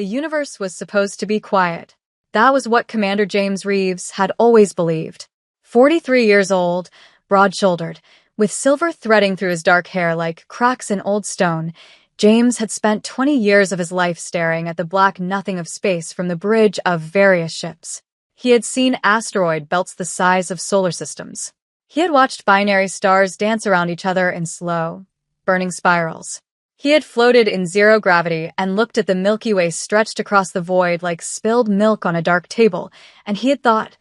The universe was supposed to be quiet. That was what Commander James Reeves had always believed. 43 years old, broad-shouldered, with silver threading through his dark hair like cracks in old stone, James had spent 20 years of his life staring at the black nothing of space from the bridge of various ships. He had seen asteroid belts the size of solar systems. He had watched binary stars dance around each other in slow, burning spirals. He had floated in zero gravity and looked at the Milky Way stretched across the void like spilled milk on a dark table, and he had thought,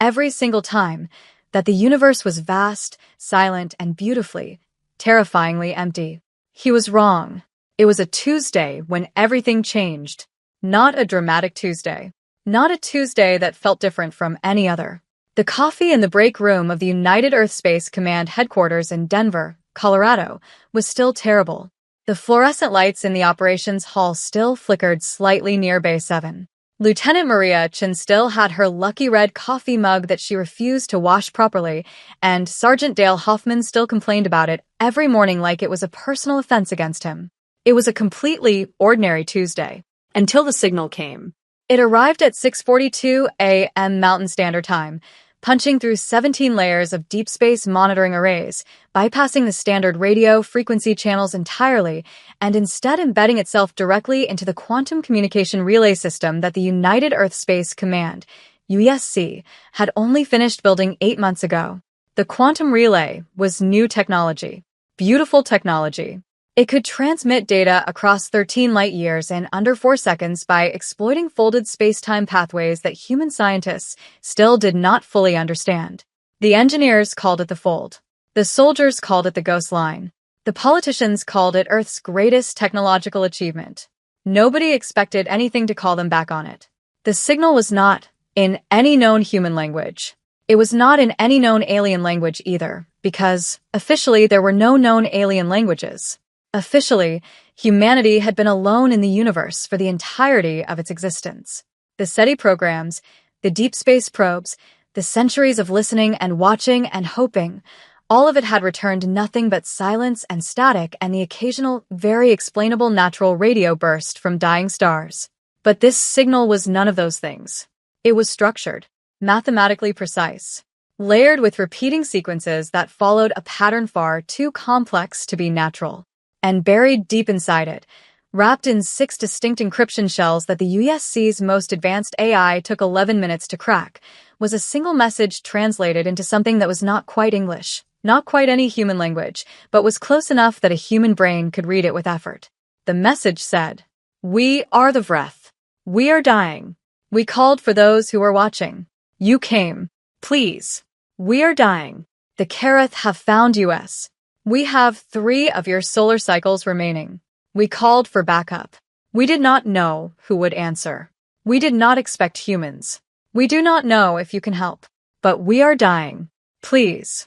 every single time, that the universe was vast, silent, and beautifully, terrifyingly empty. He was wrong. It was a Tuesday when everything changed. Not a dramatic Tuesday. Not a Tuesday that felt different from any other. The coffee in the break room of the United Earth Space Command headquarters in Denver, Colorado, was still terrible. The fluorescent lights in the operations hall still flickered slightly near Bay 7. Lieutenant Maria Chin still had her lucky red coffee mug that she refused to wash properly, and Sergeant Dale Hoffman still complained about it every morning like it was a personal offense against him. It was a completely ordinary Tuesday. Until the signal came. It arrived at 6:42 a.m. Mountain Standard Time, punching through 17 layers of deep space monitoring arrays, bypassing the standard radio frequency channels entirely, and instead embedding itself directly into the quantum communication relay system that the United Earth Space Command, UESC, had only finished building 8 months ago. The quantum relay was new technology. Beautiful technology. It could transmit data across 13 light-years in under 4 seconds by exploiting folded space-time pathways that human scientists still did not fully understand. The engineers called it the fold. The soldiers called it the ghost line. The politicians called it Earth's greatest technological achievement. Nobody expected anything to call them back on it. The signal was not in any known human language. It was not in any known alien language either, because, officially, there were no known alien languages. Officially, humanity had been alone in the universe for the entirety of its existence. The SETI programs, the deep space probes, the centuries of listening and watching and hoping, all of it had returned nothing but silence and static and the occasional, very explainable natural radio burst from dying stars. But this signal was none of those things. It was structured, mathematically precise, layered with repeating sequences that followed a pattern far too complex to be natural. And buried deep inside it, wrapped in 6 distinct encryption shells that the UESC's most advanced AI took 11 minutes to crack, was a single message translated into something that was not quite English, not quite any human language, but was close enough that a human brain could read it with effort. The message said, "We are the Vreth. We are dying. We called for those who were watching. You came. Please. We are dying. The Kareth have found us. We have 3 of your solar cycles remaining. We called for backup. We did not know who would answer. We did not expect humans. We do not know if you can help. But we are dying. Please."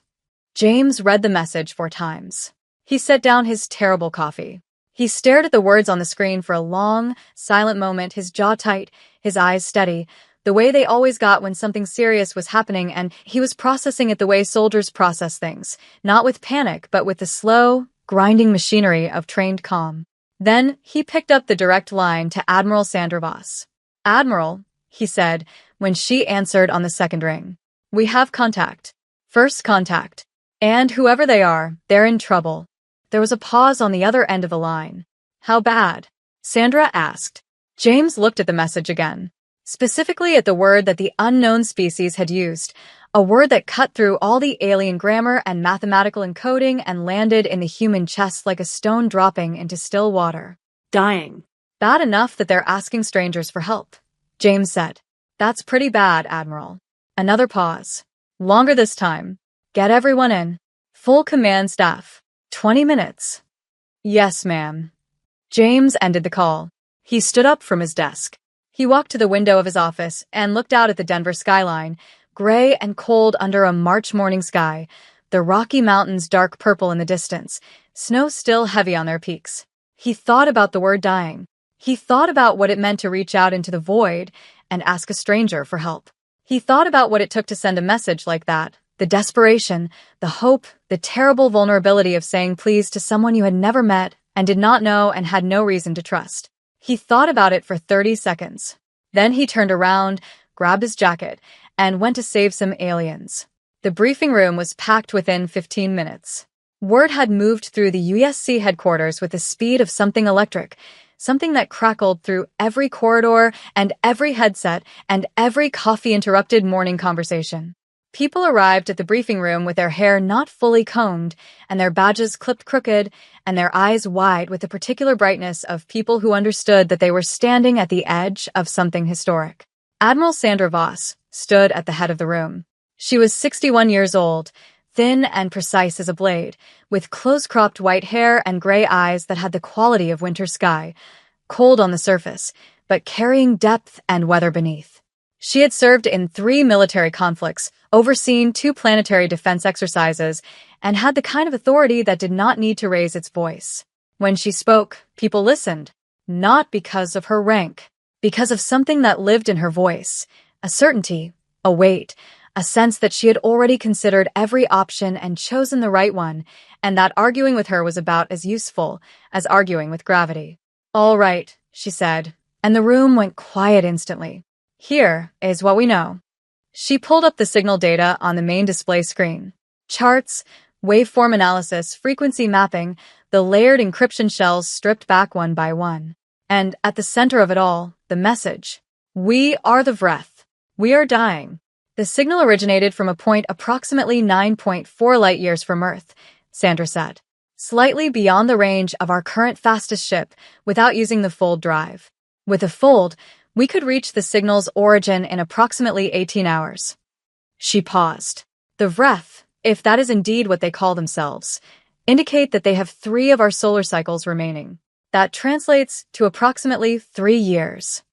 James read the message 4 times. He set down his terrible coffee. He stared at the words on the screen for a long, silent moment, his jaw tight, his eyes steady, the way they always got when something serious was happening, and he was processing it the way soldiers process things, not with panic, but with the slow, grinding machinery of trained calm. Then he picked up the direct line to Admiral Sandra Voss. "Admiral," he said, when she answered on the second ring. "We have contact. First contact. And whoever they are, they're in trouble." There was a pause on the other end of the line. "How bad?" Sandra asked. James looked at the message again. Specifically at the word that the unknown species had used, a word that cut through all the alien grammar and mathematical encoding and landed in the human chest like a stone dropping into still water. "Dying." "Bad enough that they're asking strangers for help," James said. "That's pretty bad, Admiral." Another pause. Longer this time. "Get everyone in. Full command staff. 20 minutes. "Yes, ma'am." James ended the call. He stood up from his desk. He walked to the window of his office and looked out at the Denver skyline, gray and cold under a March morning sky, the Rocky Mountains dark purple in the distance, snow still heavy on their peaks. He thought about the word dying. He thought about what it meant to reach out into the void and ask a stranger for help. He thought about what it took to send a message like that, the desperation, the hope, the terrible vulnerability of saying please to someone you had never met and did not know and had no reason to trust. He thought about it for 30 seconds. Then he turned around, grabbed his jacket, and went to save some aliens. The briefing room was packed within 15 minutes. Word had moved through the USC headquarters with the speed of something electric, something that crackled through every corridor and every headset and every coffee-interrupted morning conversation. People arrived at the briefing room with their hair not fully combed and their badges clipped crooked and their eyes wide with the particular brightness of people who understood that they were standing at the edge of something historic. Admiral Sandra Voss stood at the head of the room. She was 61 years old, thin and precise as a blade, with close-cropped white hair and gray eyes that had the quality of winter sky, cold on the surface, but carrying depth and weather beneath. She had served in 3 military conflicts, overseen 2 planetary defense exercises, and had the kind of authority that did not need to raise its voice. When she spoke, people listened, not because of her rank, because of something that lived in her voice, a certainty, a weight, a sense that she had already considered every option and chosen the right one, and that arguing with her was about as useful as arguing with gravity. "All right," she said, and the room went quiet instantly. "Here is what we know." She pulled up the signal data on the main display screen. Charts, waveform analysis, frequency mapping, the layered encryption shells stripped back one by one. And at the center of it all, the message. "We are the Vreth. We are dying." The signal originated from a point approximately 9.4 light-years from Earth, Sandra said, slightly beyond the range of our current fastest ship without using the fold drive. With a fold, we could reach the signal's origin in approximately 18 hours. She paused. The Vreth, if that is indeed what they call themselves, indicate that they have 3 of our solar cycles remaining. That translates to approximately 3 years.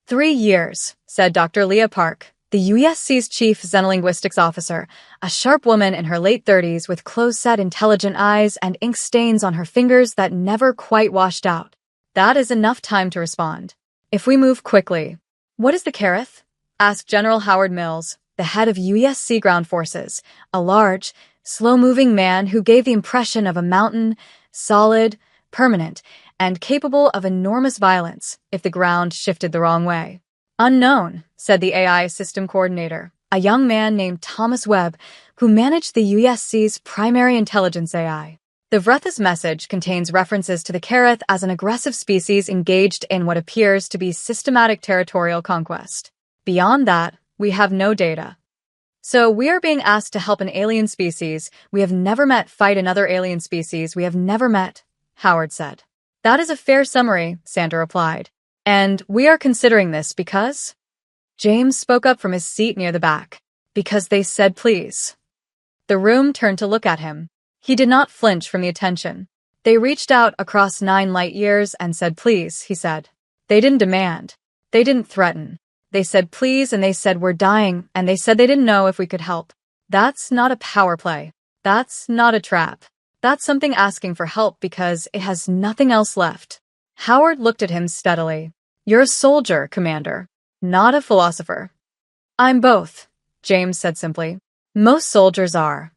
3 years, said Dr. Leah Park, the USC's chief xenolinguistics officer, a sharp woman in her late 30s with close-set intelligent eyes and ink stains on her fingers that never quite washed out. That is enough time to respond. If we move quickly. "What is the Kareth?" asked General Howard Mills, the head of USC Ground Forces, a large, slow-moving man who gave the impression of a mountain, solid, permanent, and capable of enormous violence if the ground shifted the wrong way. "Unknown," said the AI system coordinator, a young man named Thomas Webb, who managed the USC's primary intelligence AI. The Vreth's message contains references to the Kareth as an aggressive species engaged in what appears to be systematic territorial conquest. Beyond that, we have no data. So we are being asked to help an alien species we have never met fight another alien species we have never met, Howard said. "That is a fair summary," Sandra replied. "And we are considering this because—" James spoke up from his seat near the back. "Because they said please." The room turned to look at him. He did not flinch from the attention. "They reached out across 9 light-years and said please," he said. "They didn't demand. They didn't threaten. They said please and they said we're dying and they said they didn't know if we could help. That's not a power play. That's not a trap. That's something asking for help because it has nothing else left." Howard looked at him steadily. "You're a soldier, Commander, not a philosopher." "I'm both," James said simply. "Most soldiers are."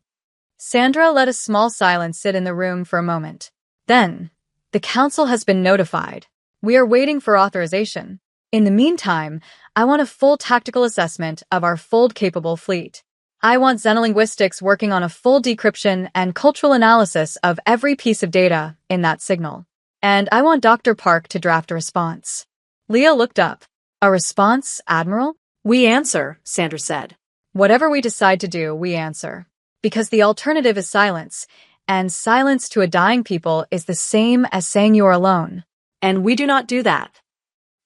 Sandra let a small silence sit in the room for a moment. Then, "The Council has been notified. We are waiting for authorization. In the meantime, I want a full tactical assessment of our fold-capable fleet. I want xenolinguistics working on a full decryption and cultural analysis of every piece of data in that signal. And I want Dr. Park to draft a response." Leah looked up. "A response, Admiral?" "We answer," Sandra said. "Whatever we decide to do, we answer. Because the alternative is silence, and silence to a dying people is the same as saying you are alone." "And we do not do that."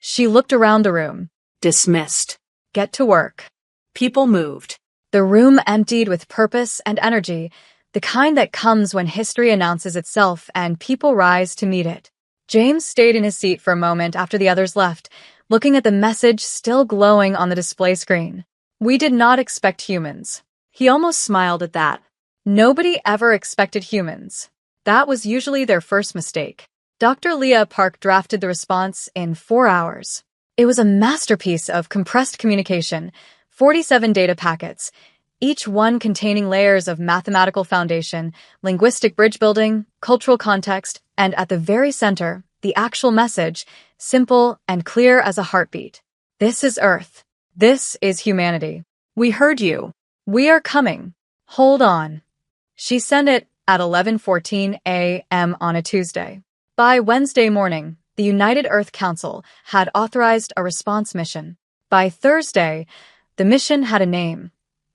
She looked around the room. "Dismissed." "Get to work." People moved. The room emptied with purpose and energy, the kind that comes when history announces itself and people rise to meet it. James stayed in his seat for a moment after the others left, looking at the message still glowing on the display screen. "We did not expect humans." He almost smiled at that. Nobody ever expected humans. That was usually their first mistake. Dr. Leah Park drafted the response in 4 hours. It was a masterpiece of compressed communication, 47 data packets, each one containing layers of mathematical foundation, linguistic bridge building, cultural context, and at the very center, the actual message, simple and clear as a heartbeat. This is Earth. This is humanity. We heard you. We are coming. Hold on. She sent it at 11:14 a.m. on a Tuesday. By Wednesday morning, the United Earth Council had authorized a response mission. By Thursday, the mission had a name: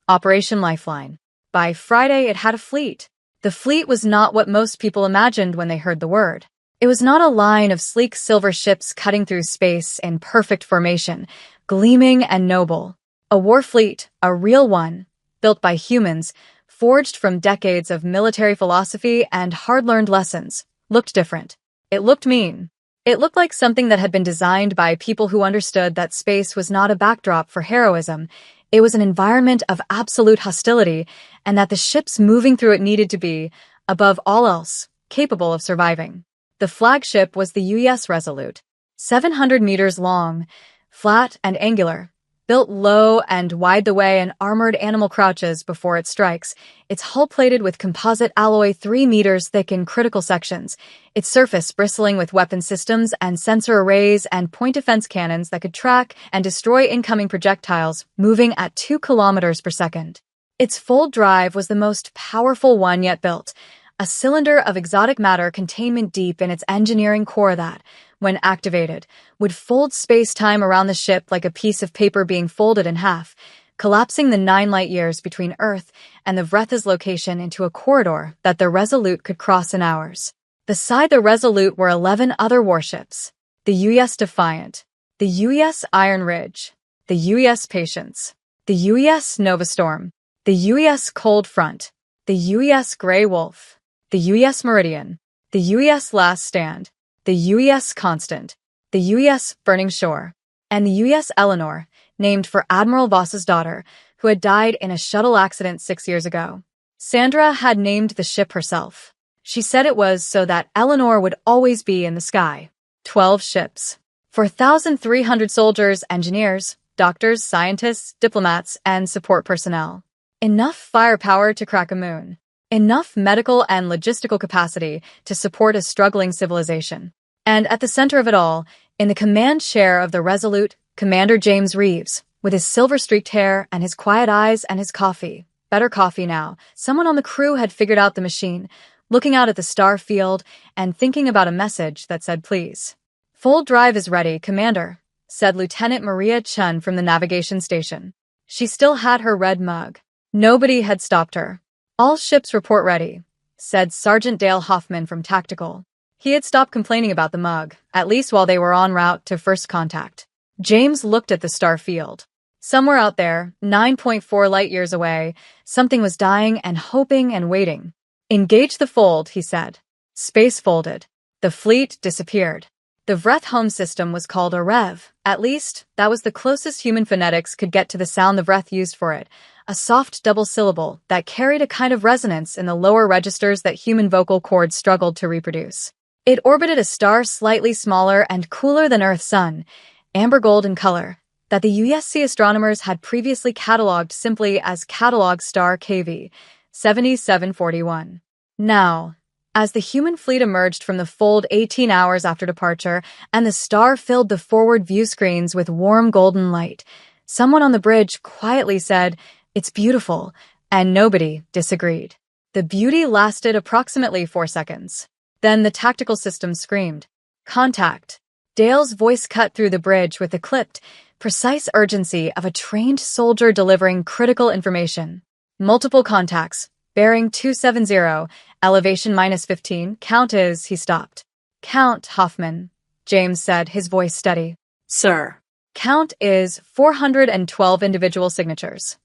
Operation Lifeline. By Friday, it had a fleet. The fleet was not what most people imagined when they heard the word. It was not a line of sleek silver ships cutting through space in perfect formation, gleaming and noble. A war fleet, a real one, built by humans, forged from decades of military philosophy and hard-learned lessons, looked different. It looked mean. It looked like something that had been designed by people who understood that space was not a backdrop for heroism. It was an environment of absolute hostility, and that the ships moving through it needed to be, above all else, capable of surviving. The flagship was the U.S. Resolute, 700 meters long, flat and angular, built low and wide the way an armored animal crouches before it strikes, its hull plated with composite alloy 3 meters thick in critical sections, its surface bristling with weapon systems and sensor arrays and point defense cannons that could track and destroy incoming projectiles moving at 2 kilometers per second. Its fold drive was the most powerful one yet built, a cylinder of exotic matter containment deep in its engineering core that, when activated, would fold space-time around the ship like a piece of paper being folded in half, collapsing the 9 light-years between Earth and the Vretha's location into a corridor that the Resolute could cross in hours. Beside the Resolute were 11 other warships: the U.S. Defiant, the U.S. Iron Ridge, the U.S. Patience, the U.S. Novastorm, the U.S. Cold Front, the U.S. Grey Wolf, the U.S. Meridian, the U.S. Last Stand, the U.S. Constant, the U.S. Burning Shore, and the U.S. Eleanor, named for Admiral Voss's daughter, who had died in a shuttle accident 6 years ago. Sandra had named the ship herself. She said it was so that Eleanor would always be in the sky. 12 ships. 4,300 soldiers, engineers, doctors, scientists, diplomats, and support personnel. Enough firepower to crack a moon. Enough medical and logistical capacity to support a struggling civilization. And at the center of it all, in the command chair of the Resolute, Commander James Reeves, with his silver-streaked hair and his quiet eyes and his coffee. Better coffee now. Someone on the crew had figured out the machine, looking out at the star field and thinking about a message that said, "Please." "Full drive is ready, Commander," said Lieutenant Maria Chun from the navigation station. She still had her red mug. Nobody had stopped her. "All ships report ready," said Sergeant Dale Hoffman from Tactical. He had stopped complaining about the mug, at least while they were en route to first contact. James looked at the star field. Somewhere out there, 9.4 light-years away, something was dying and hoping and waiting. "Engage the fold," he said. Space folded. The fleet disappeared. The Vreth home system was called a Rev. At least, that was the closest human phonetics could get to the sound the Vreth used for it, a soft double syllable that carried a kind of resonance in the lower registers that human vocal cords struggled to reproduce. It orbited a star slightly smaller and cooler than Earth's sun, amber gold in color, that the USC astronomers had previously catalogued simply as Catalog Star KV 7741. Now, as the human fleet emerged from the fold 18 hours after departure and the star filled the forward view screens with warm golden light, someone on the bridge quietly said, "It's beautiful," and nobody disagreed. The beauty lasted approximately 4 seconds. Then the tactical system screamed, "Contact." Dale's voice cut through the bridge with the clipped, precise urgency of a trained soldier delivering critical information. "Multiple contacts. Bearing 270, elevation -15, count is," he stopped. "Count, Hoffman," James said, his voice steady. "Sir." "Count is 412 individual signatures."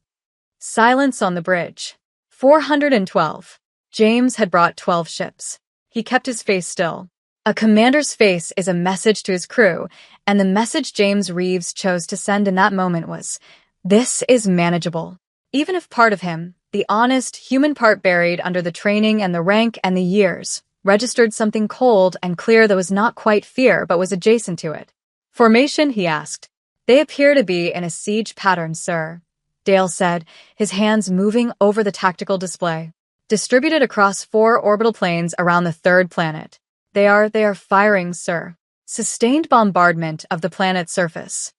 Silence on the bridge. 412. James had brought 12 ships. He kept his face still. A commander's face is a message to his crew, and the message James Reeves chose to send in that moment was, "This is manageable." Even if part of him, the honest, human part buried under the training and the rank and the years, registered something cold and clear that was not quite fear but was adjacent to it. "Formation?" he asked. "They appear to be in a siege pattern, sir," Dale said, his hands moving over the tactical display. "Distributed across 4 orbital planes around the 3rd planet. They are firing, sir. Sustained bombardment of the planet's surface.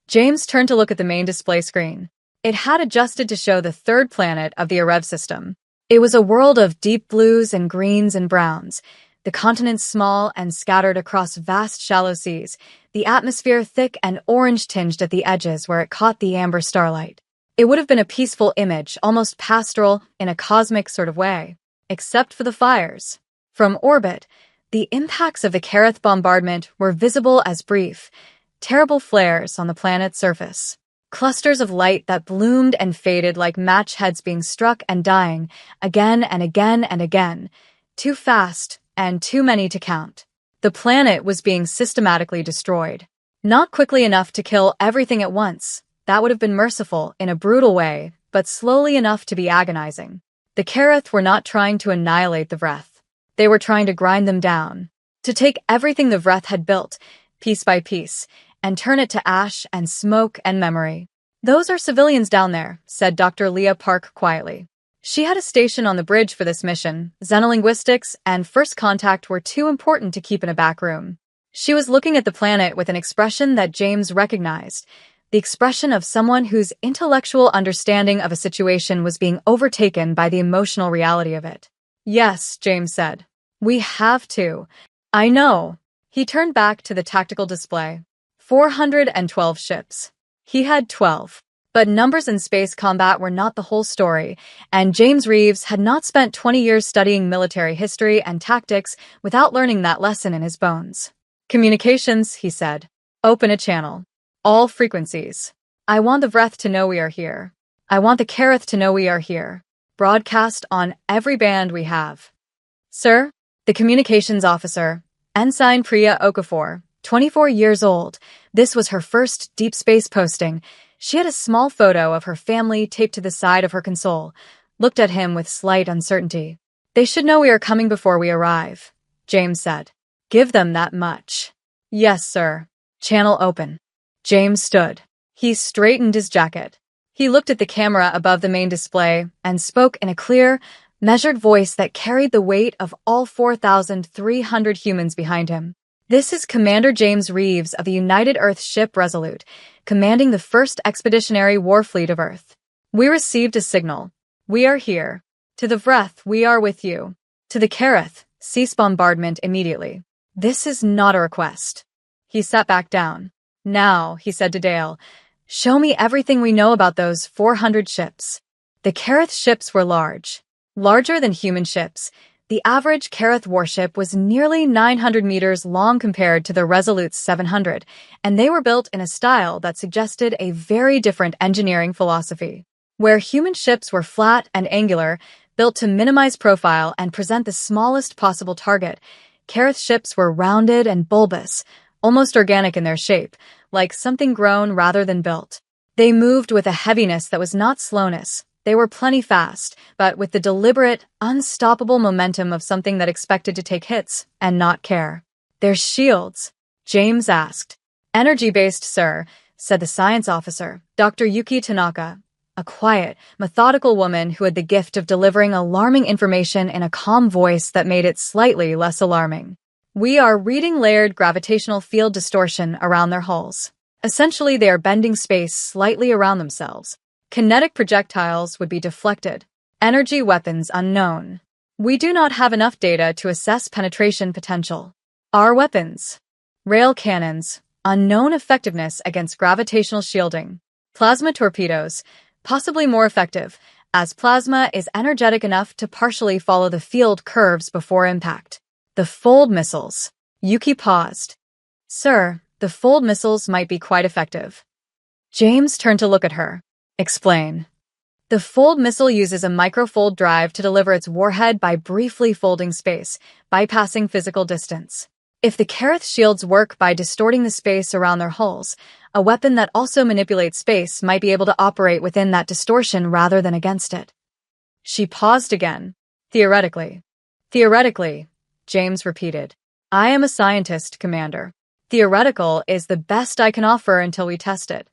James turned to look at the main display screen. It had adjusted to show the third planet of the Arev system. It was a world of deep blues and greens and browns, the continents small and scattered across vast shallow seas, the atmosphere thick and orange-tinged at the edges where it caught the amber starlight. It would have been a peaceful image, almost pastoral in a cosmic sort of way, except for the fires. From orbit, the impacts of the Kareth bombardment were visible as brief, terrible flares on the planet's surface. Clusters of light that bloomed and faded like match heads being struck and dying, again and again and again, too fast and too many to count. The planet was being systematically destroyed. Not quickly enough to kill everything at once. That would have been merciful in a brutal way, but slowly enough to be agonizing. The Kareth were not trying to annihilate the Vreth. They were trying to grind them down, to take everything the Vreth had built, piece by piece, and turn it to ash and smoke and memory. "Those are civilians down there," said Dr. Leah Park quietly. She had a station on the bridge for this mission. Xenolinguistics and first contact were too important to keep in a back room. She was looking at the planet with an expression that James recognized, the expression of someone whose intellectual understanding of a situation was being overtaken by the emotional reality of it. "Yes," James said. "We have to." "I know." He turned back to the tactical display. 412 ships. He had 12. But numbers in space combat were not the whole story, and James Reeves had not spent 20 years studying military history and tactics without learning that lesson in his bones. "Communications," he said. "Open a channel. All frequencies. I want the Vreth to know we are here. I want the Kareth to know we are here. Broadcast on every band we have." "Sir?" The communications officer, Ensign Priya Okafor, 24 years old. This was her first deep space posting. She had a small photo of her family taped to the side of her console, looked at him with slight uncertainty. "They should know we are coming before we arrive," James said. "Give them that much." "Yes, sir." "Channel open." James stood. He straightened his jacket. He looked at the camera above the main display and spoke in a clear, measured voice that carried the weight of all 4,300 humans behind him. "This is Commander James Reeves of the United Earth ship Resolute, commanding the 1st Expeditionary War Fleet of Earth. We received a signal. We are here. To the Vreth, we are with you. To the Kareth, cease bombardment immediately. This is not a request." He sat back down. "Now," he said to Dale, "show me everything we know about those 400 ships." The Kareth ships were large. Larger than human ships. The average Kareth warship was nearly 900 meters long compared to the Resolute's 700, and they were built in a style that suggested a very different engineering philosophy. Where human ships were flat and angular, built to minimize profile and present the smallest possible target, Kareth ships were rounded and bulbous, almost organic in their shape, like something grown rather than built. They moved with a heaviness that was not slowness. They were plenty fast, but with the deliberate, unstoppable momentum of something that expected to take hits and not care. "Their shields?" James asked. "Energy-based, sir," said the science officer, Dr. Yuki Tanaka, a quiet, methodical woman who had the gift of delivering alarming information in a calm voice that made it slightly less alarming. "We are reading layered gravitational field distortion around their hulls. Essentially, they are bending space slightly around themselves. Kinetic projectiles would be deflected. Energy weapons unknown. We do not have enough data to assess penetration potential. Our weapons. Rail cannons, unknown effectiveness against gravitational shielding. Plasma torpedoes, possibly more effective, as plasma is energetic enough to partially follow the field curves before impact. The fold missiles." Yuki paused. "Sir, the fold missiles might be quite effective." James turned to look at her. "Explain." "The fold missile uses a microfold drive to deliver its warhead by briefly folding space, bypassing physical distance. If the Kareth shields work by distorting the space around their hulls, a weapon that also manipulates space might be able to operate within that distortion rather than against it." She paused again. "Theoretically." "Theoretically," James repeated. "I am a scientist, Commander. Theoretical is the best I can offer until we test it."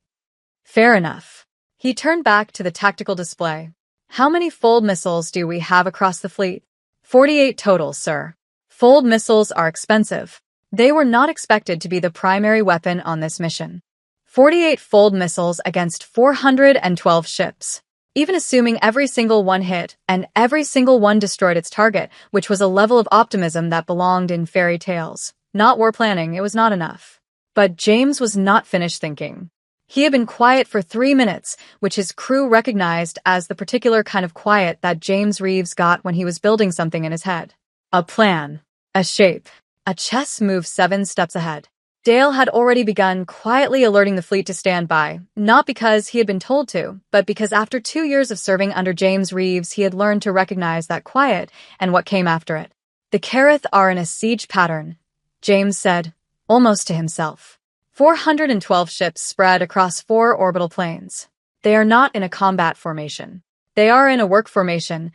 "Fair enough." He turned back to the tactical display. "How many fold missiles do we have across the fleet?" 48 total, sir." Fold missiles are expensive. They were not expected to be the primary weapon on this mission. 48 fold missiles against 412 ships. Even assuming every single one hit and every single one destroyed its target, which was a level of optimism that belonged in fairy tales. Not war planning, it was not enough. But James was not finished thinking. He had been quiet for 3 minutes, which his crew recognized as the particular kind of quiet that James Reeves got when he was building something in his head. A plan. A shape. A chess move 7 steps ahead. Dale had already begun quietly alerting the fleet to stand by, not because he had been told to, but because after 2 years of serving under James Reeves he had learned to recognize that quiet and what came after it. The Kareth are in a siege pattern, James said, almost to himself. 412 ships spread across 4 orbital planes. They are not in a combat formation. They are in a work formation,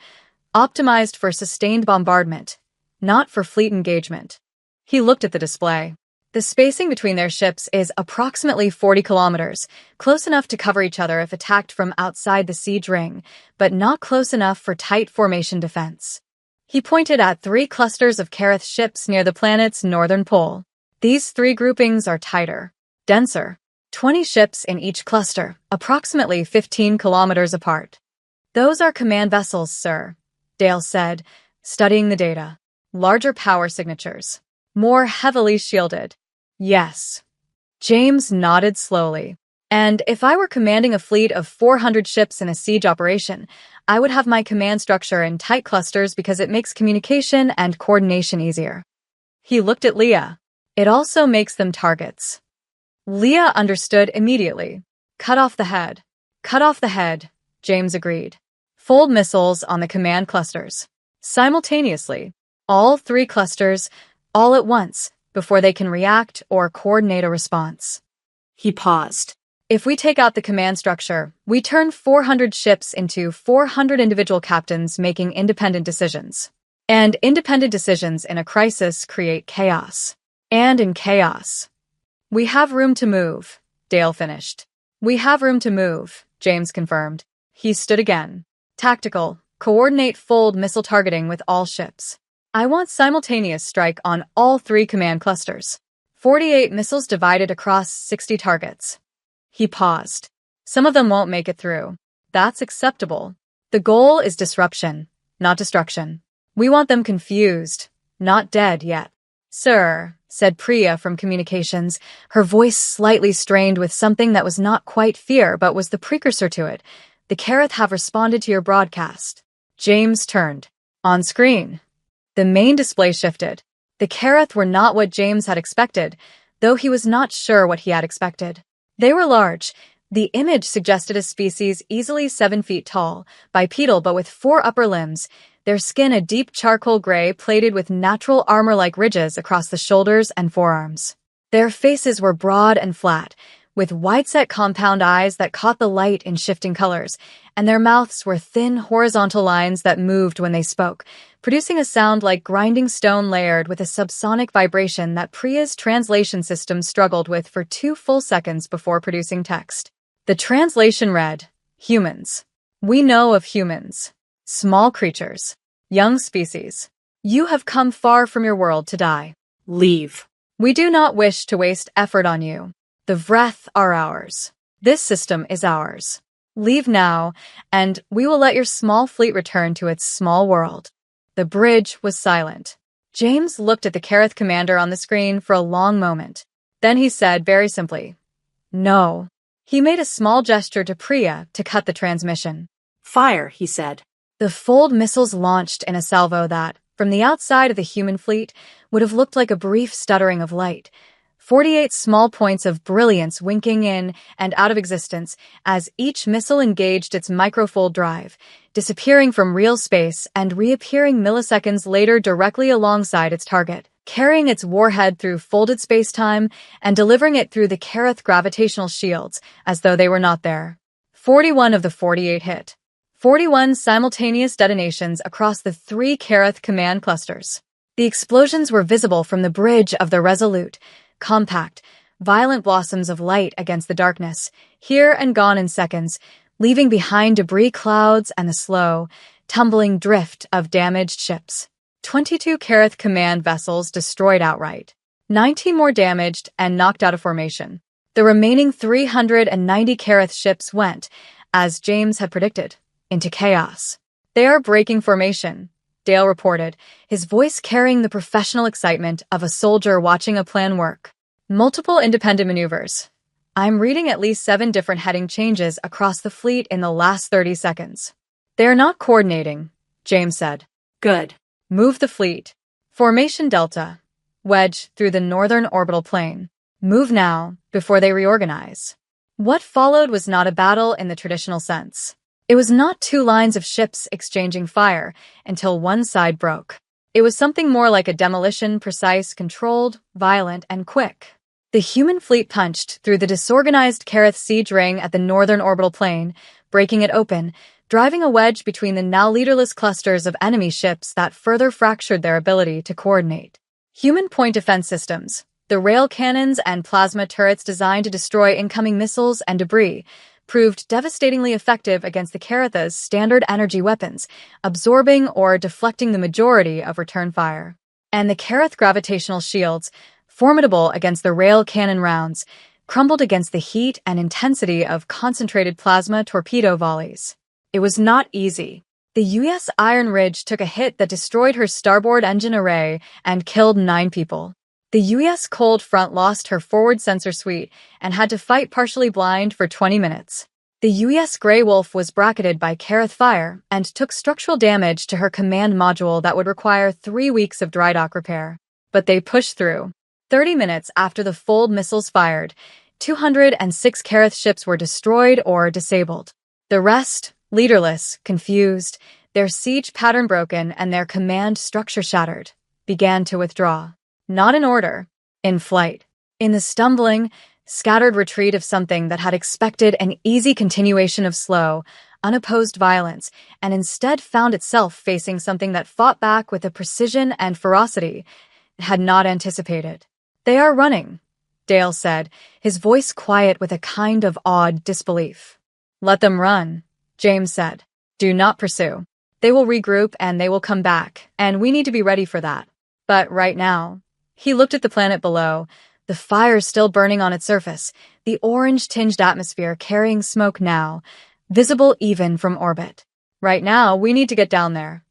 optimized for sustained bombardment, not for fleet engagement. He looked at the display. The spacing between their ships is approximately 40 kilometers, close enough to cover each other if attacked from outside the siege ring, but not close enough for tight formation defense. He pointed at 3 clusters of Kareth ships near the planet's northern pole. These 3 groupings are tighter, denser, 20 ships in each cluster, approximately 15 kilometers apart. Those are command vessels, sir, Dale said, studying the data. Larger power signatures. More heavily shielded. Yes. James nodded slowly. And if I were commanding a fleet of 400 ships in a siege operation, I would have my command structure in tight clusters because it makes communication and coordination easier. He looked at Leah. It also makes them targets. Leah understood immediately. Cut off the head. Cut off the head, James agreed. Fold missiles on the command clusters. Simultaneously. All 3 clusters, all at once, before they can react or coordinate a response. He paused. If we take out the command structure, we turn 400 ships into 400 individual captains making independent decisions. And independent decisions in a crisis create chaos. And in chaos. We have room to move, Dale finished. We have room to move, James confirmed. He stood again. Tactical, coordinate fold missile targeting with all ships. I want simultaneous strike on all 3 command clusters. 48 missiles divided across 60 targets. He paused. Some of them won't make it through. That's acceptable. The goal is disruption, not destruction. We want them confused, not dead yet. Sir, said Priya from communications, her voice slightly strained with something that was not quite fear but was the precursor to it. The Kareth have responded to your broadcast. James turned. On screen. The main display shifted. The Kareth were not what James had expected, though he was not sure what he had expected. They were large. The image suggested a species easily 7 feet tall, bipedal but with 4 upper limbs, their skin a deep charcoal gray plated with natural armor-like ridges across the shoulders and forearms. Their faces were broad and flat, with wide-set compound eyes that caught the light in shifting colors, and their mouths were thin horizontal lines that moved when they spoke, producing a sound like grinding stone layered with a subsonic vibration that Priya's translation system struggled with for 2 full seconds before producing text. The translation read, Humans. We know of humans. Small creatures. Young species. You have come far from your world to die. Leave. We do not wish to waste effort on you. The Vreth are ours. This system is ours. Leave now, and we will let your small fleet return to its small world. The bridge was silent. James looked at the Kareth commander on the screen for a long moment. Then he said very simply, No. He made a small gesture to Priya to cut the transmission. Fire, he said. The fold missiles launched in a salvo that, from the outside of the human fleet, would have looked like a brief stuttering of light. 48 small points of brilliance winking in and out of existence as each missile engaged its microfold drive, disappearing from real space and reappearing milliseconds later directly alongside its target, carrying its warhead through folded spacetime and delivering it through the Kareth gravitational shields as though they were not there. 41 of the 48 hit. 41 simultaneous detonations across the 3 Kareth command clusters. The explosions were visible from the bridge of the Resolute, compact, violent blossoms of light against the darkness, here and gone in seconds, leaving behind debris clouds and the slow, tumbling drift of damaged ships. 22 Kareth command vessels destroyed outright. 19 more damaged and knocked out of formation. The remaining 390 Kareth ships went, as James had predicted, into chaos. "They are breaking formation," Dale reported, his voice carrying the professional excitement of a soldier watching a plan work. "Multiple independent maneuvers. I'm reading at least 7 different heading changes across the fleet in the last 30 seconds. They are not coordinating," James said. Good. "Move the fleet. Formation Delta. Wedge through the northern orbital plane. Move now, before they reorganize." What followed was not a battle in the traditional sense. It was not 2 lines of ships exchanging fire until one side broke. It was something more like a demolition, precise, controlled, violent, and quick. The human fleet punched through the disorganized Kareth siege ring at the northern orbital plane, breaking it open, driving a wedge between the now leaderless clusters of enemy ships that further fractured their ability to coordinate. Human point defense systems, the rail cannons and plasma turrets designed to destroy incoming missiles and debris, proved devastatingly effective against the Karetha's standard energy weapons, absorbing or deflecting the majority of return fire. And the Kareth gravitational shields, formidable against the rail cannon rounds, crumbled against the heat and intensity of concentrated plasma torpedo volleys. It was not easy. The U.S. Iron Ridge took a hit that destroyed her starboard engine array and killed 9 people. The U.S. Cold Front lost her forward sensor suite and had to fight partially blind for 20 minutes. The U.S. Grey Wolf was bracketed by Kareth fire and took structural damage to her command module that would require 3 weeks of dry dock repair. But they pushed through. 30 minutes after the Fold missiles fired, 206 Kareth ships were destroyed or disabled. The rest, leaderless, confused, their siege pattern broken and their command structure shattered, began to withdraw. Not in order, in flight. In the stumbling, scattered retreat of something that had expected an easy continuation of slow, unopposed violence, and instead found itself facing something that fought back with a precision and ferocity it had not anticipated. "They are running," Dale said, his voice quiet with a kind of awed disbelief. "Let them run," James said. "Do not pursue. They will regroup and they will come back, and we need to be ready for that. But right now..." He looked at the planet below, the fire still burning on its surface, the orange-tinged atmosphere carrying smoke now, visible even from orbit. "Right now, we need to get down there."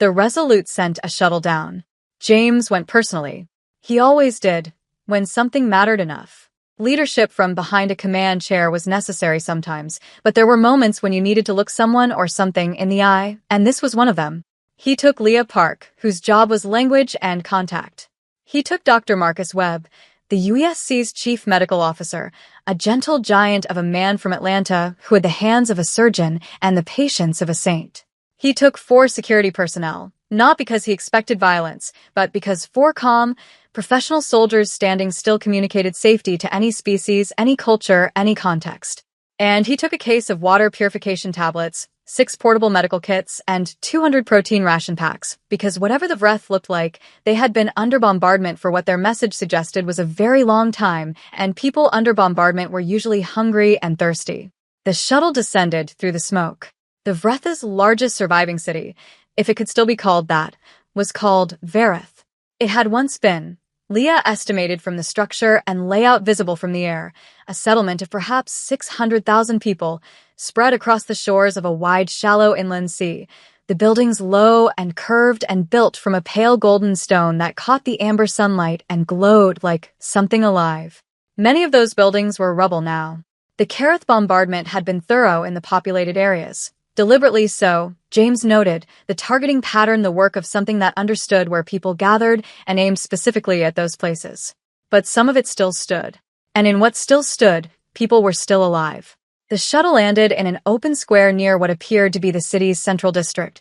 The Resolute sent a shuttle down. James went personally. He always did, when something mattered enough. Leadership from behind a command chair was necessary sometimes, but there were moments when you needed to look someone or something in the eye, and this was one of them. He took Leah Park, whose job was language and contact. He took Dr. Marcus Webb, the USC's chief medical officer, a gentle giant of a man from Atlanta who had the hands of a surgeon and the patience of a saint. He took 4 security personnel, not because he expected violence, but because 4 calm, professional soldiers standing still communicated safety to any species, any culture, any context. And he took a case of water purification tablets, 6 portable medical kits, and 200 protein ration packs, because whatever the Vreth looked like, they had been under bombardment for what their message suggested was a very long time, and people under bombardment were usually hungry and thirsty. The shuttle descended through the smoke. The Vreth's largest surviving city, if it could still be called that, was called Vareth. It had once been, Leah estimated from the structure and layout visible from the air, a settlement of perhaps 600,000 people, spread across the shores of a wide, shallow inland sea, the buildings low and curved and built from a pale golden stone that caught the amber sunlight and glowed like something alive. Many of those buildings were rubble now. The Kareth bombardment had been thorough in the populated areas. Deliberately so, James noted, the targeting pattern the work of something that understood where people gathered and aimed specifically at those places. But some of it still stood. And in what still stood, people were still alive. The shuttle landed in an open square near what appeared to be the city's central district.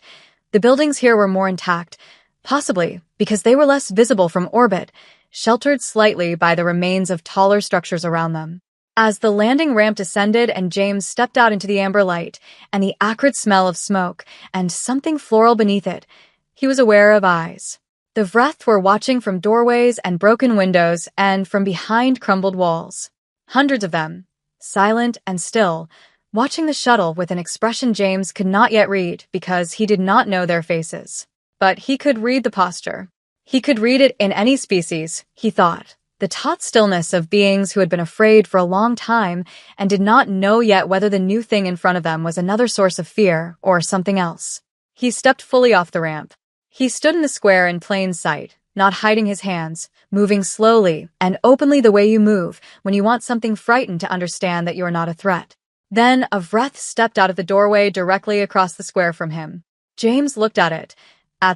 The buildings here were more intact, possibly because they were less visible from orbit, sheltered slightly by the remains of taller structures around them. As the landing ramp descended and James stepped out into the amber light and the acrid smell of smoke and something floral beneath it, he was aware of eyes. The Vreth were watching from doorways and broken windows and from behind crumbled walls. Hundreds of them, silent and still, watching the shuttle with an expression James could not yet read because he did not know their faces. But he could read the posture. He could read it in any species, he thought. The taut stillness of beings who had been afraid for a long time and did not know yet whether the new thing in front of them was another source of fear or something else. He stepped fully off the ramp. He stood in the square in plain sight, not hiding his hands, moving slowly and openly the way you move when you want something frightened to understand that you are not a threat. Then a Vreth stepped out of the doorway directly across the square from him. James looked at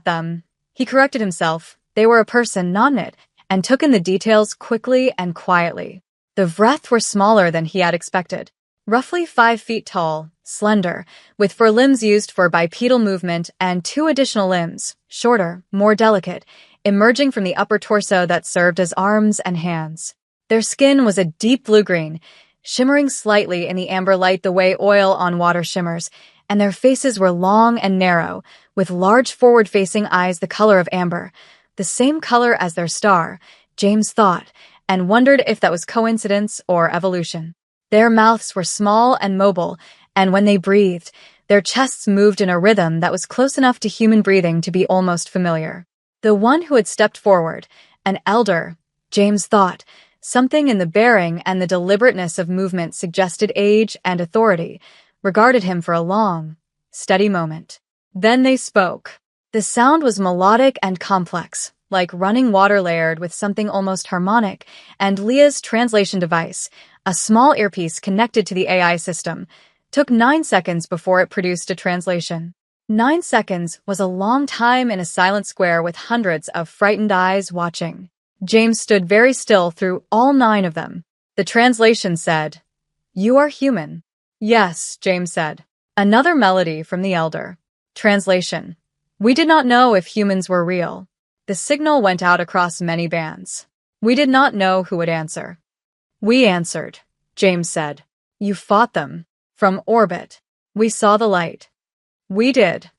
them. He corrected himself. They were a person, not it, and took in the details quickly and quietly. The Vreth were smaller than he had expected. Roughly 5 feet tall, slender, with 4 limbs used for bipedal movement and 2 additional limbs, shorter, more delicate, emerging from the upper torso that served as arms and hands. Their skin was a deep blue-green, shimmering slightly in the amber light the way oil on water shimmers, and their faces were long and narrow, with large forward-facing eyes the color of amber, the same color as their star, James thought, and wondered if that was coincidence or evolution. Their mouths were small and mobile, and when they breathed, their chests moved in a rhythm that was close enough to human breathing to be almost familiar. The one who had stepped forward, an elder, James thought, something in the bearing and the deliberateness of movement suggested age and authority, regarded him for a long, steady moment. Then they spoke. The sound was melodic and complex, like running water layered with something almost harmonic, and Leah's translation device, a small earpiece connected to the AI system, took 9 seconds before it produced a translation. 9 seconds was a long time in a silent square with hundreds of frightened eyes watching. James stood very still through all 9 of them. The translation said, "You are human." "Yes," James said. Another melody from the elder. Translation. "We did not know if humans were real." The signal went out across many bands. We did not know who would answer. "We answered," James said. "You fought them. From orbit. We saw the light." "We did."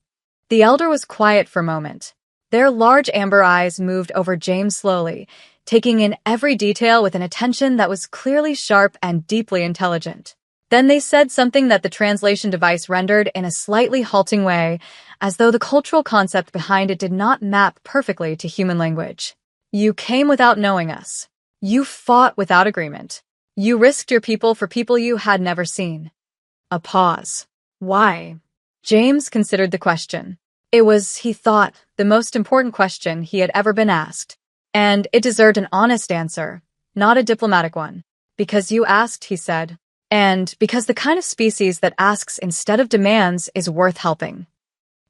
The elder was quiet for a moment. Their large amber eyes moved over James slowly, taking in every detail with an attention that was clearly sharp and deeply intelligent. Then they said something that the translation device rendered in a slightly halting way, as though the cultural concept behind it did not map perfectly to human language. "You came without knowing us. You fought without agreement. You risked your people for people you had never seen." A pause. Why? James considered the question. It was, he thought, the most important question he had ever been asked. And it deserved an honest answer, not a diplomatic one. "Because you asked," he said. "And because the kind of species that asks instead of demands is worth helping."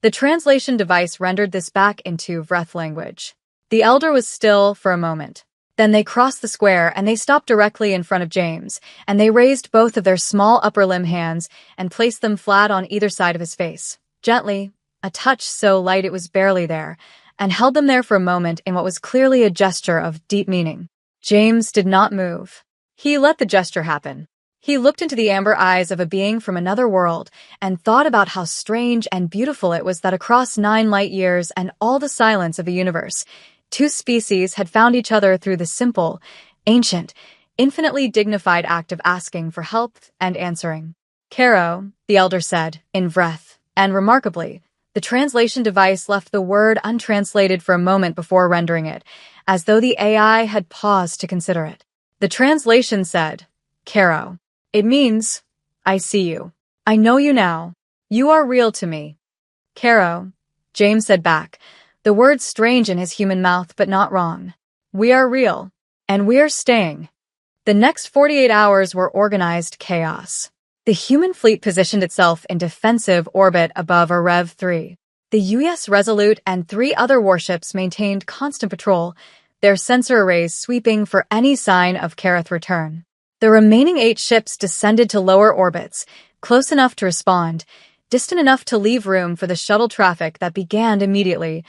The translation device rendered this back into Vreth language. The elder was still for a moment. Then they crossed the square and they stopped directly in front of James, and they raised both of their small upper limb hands and placed them flat on either side of his face. Gently, a touch so light it was barely there, and held them there for a moment in what was clearly a gesture of deep meaning. James did not move. He let the gesture happen. He looked into the amber eyes of a being from another world and thought about how strange and beautiful it was that across 9 light years and all the silence of the universe, 2 species had found each other through the simple, ancient, infinitely dignified act of asking for help and answering. "Caro," the elder said, in Vreth, and remarkably, the translation device left the word untranslated for a moment before rendering it, as though the AI had paused to consider it. The translation said, "Caro. It means, I see you. I know you now. You are real to me." "Caro," James said back, the word strange in his human mouth but not wrong. "We are real. And we are staying." The next 48 hours were organized chaos. The human fleet positioned itself in defensive orbit above Rev 3. The US Resolute and 3 other warships maintained constant patrol, their sensor arrays sweeping for any sign of Kareth return. The remaining 8 ships descended to lower orbits, close enough to respond, distant enough to leave room for the shuttle traffic that began immediately,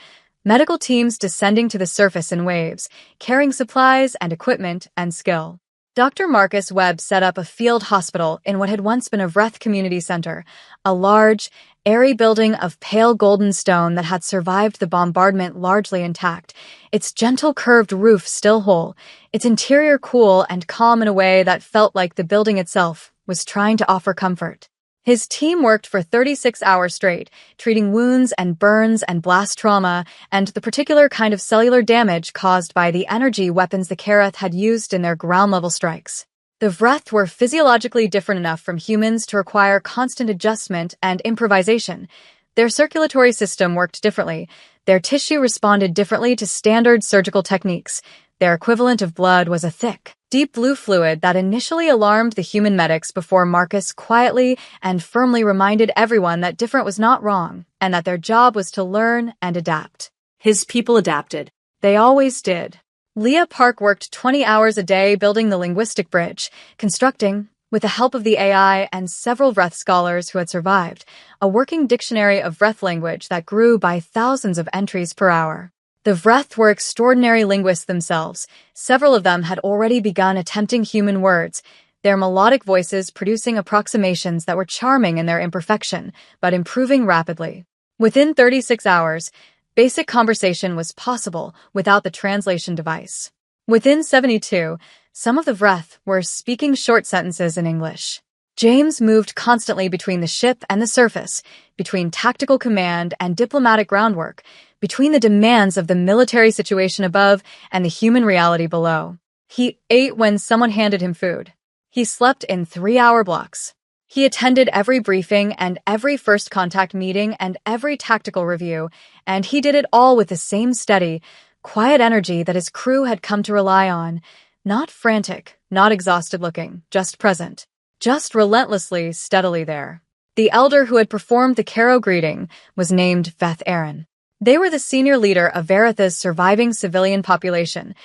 medical teams descending to the surface in waves, carrying supplies and equipment and skill. Dr. Marcus Webb set up a field hospital in what had once been a Vreth Community Center, a large, airy building of pale golden stone that had survived the bombardment largely intact, its gentle curved roof still whole, its interior cool and calm in a way that felt like the building itself was trying to offer comfort. His team worked for 36 hours straight, treating wounds and burns and blast trauma and the particular kind of cellular damage caused by the energy weapons the Karath had used in their ground-level strikes. The Vreth were physiologically different enough from humans to require constant adjustment and improvisation. Their circulatory system worked differently. Their tissue responded differently to standard surgical techniques. Their equivalent of blood was a thick, deep blue fluid that initially alarmed the human medics before Marcus quietly and firmly reminded everyone that different was not wrong and that their job was to learn and adapt. His people adapted. They always did. Leah Park worked 20 hours a day building the linguistic bridge, constructing, with the help of the AI and several Vreth scholars who had survived, a working dictionary of Vreth language that grew by thousands of entries per hour. The Vreth were extraordinary linguists themselves. Several of them had already begun attempting human words, their melodic voices producing approximations that were charming in their imperfection, but improving rapidly. Within 36 hours, basic conversation was possible without the translation device. Within 72, some of the Vreth were speaking short sentences in English. James moved constantly between the ship and the surface, between tactical command and diplomatic groundwork, between the demands of the military situation above and the human reality below. He ate when someone handed him food. He slept in 3-hour blocks. He attended every briefing and every first contact meeting and every tactical review, and he did it all with the same steady, quiet energy that his crew had come to rely on. Not frantic, not exhausted-looking, just present. Just relentlessly, steadily there. The elder who had performed the Caro greeting was named Veth Aaron. They were the senior leader of Varetha's surviving civilian population.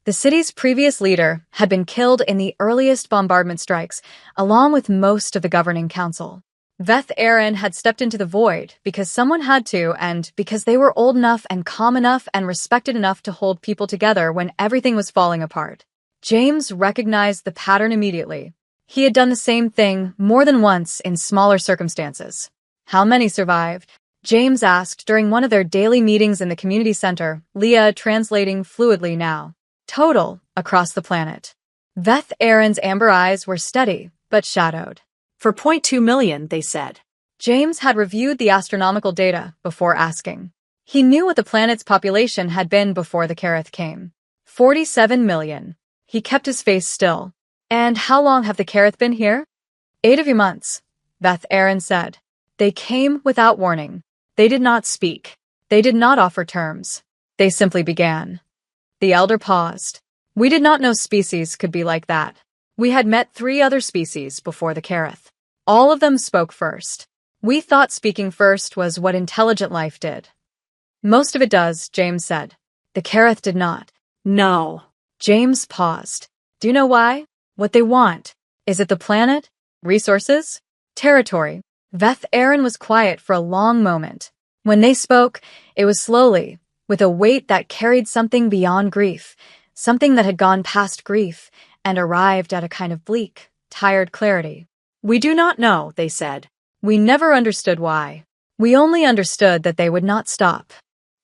The city's previous leader had been killed in the earliest bombardment strikes, along with most of the governing council. Veth Aaron had stepped into the void because someone had to and because they were old enough and calm enough and respected enough to hold people together when everything was falling apart. James recognized the pattern immediately. He had done the same thing more than once in smaller circumstances. How many survived? James asked during one of their daily meetings in the community center, Leah translating fluidly now. Total, across the planet. Veth Aaron's amber eyes were steady, but shadowed. For 0.2 million, they said. James had reviewed the astronomical data before asking. He knew what the planet's population had been before the Karath came. 47 million. He kept his face still. And how long have the Karath been here? 8 of your months, Veth Aaron said. They came without warning. They did not speak. They did not offer terms. They simply began. The elder paused. We did not know species could be like that. We had met 3 other species before the Karath. All of them spoke first. We thought speaking first was what intelligent life did. Most of it does, James said. The Karath did not. No. James paused. Do you know why? What they want. Is it the planet? Resources? Territory? Veth Aaron was quiet for a long moment. When they spoke, it was slowly, with a weight that carried something beyond grief, something that had gone past grief and arrived at a kind of bleak, tired clarity. We do not know, they said. We never understood why. We only understood that they would not stop.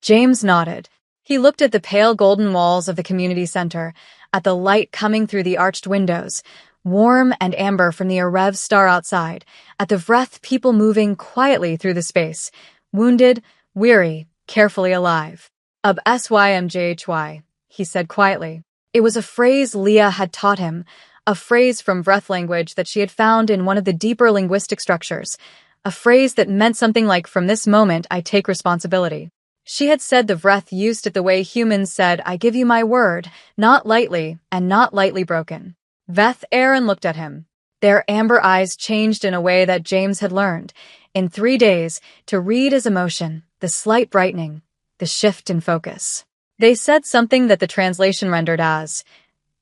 James nodded. He looked at the pale golden walls of the community center, at the light coming through the arched windows, warm and amber from the Arev star outside, at the Vreth people moving quietly through the space, wounded, weary, carefully alive. Ub SYMJHY, he said quietly. It was a phrase Leah had taught him, a phrase from Vreth language that she had found in one of the deeper linguistic structures, a phrase that meant something like, from this moment I take responsibility. She had said the Vreth used it the way humans said, I give you my word, not lightly and not lightly broken. Veth Aaron looked at him. Their amber eyes changed in a way that James had learned, in 3 days, to read as emotion, the slight brightening, the shift in focus. They said something that the translation rendered as,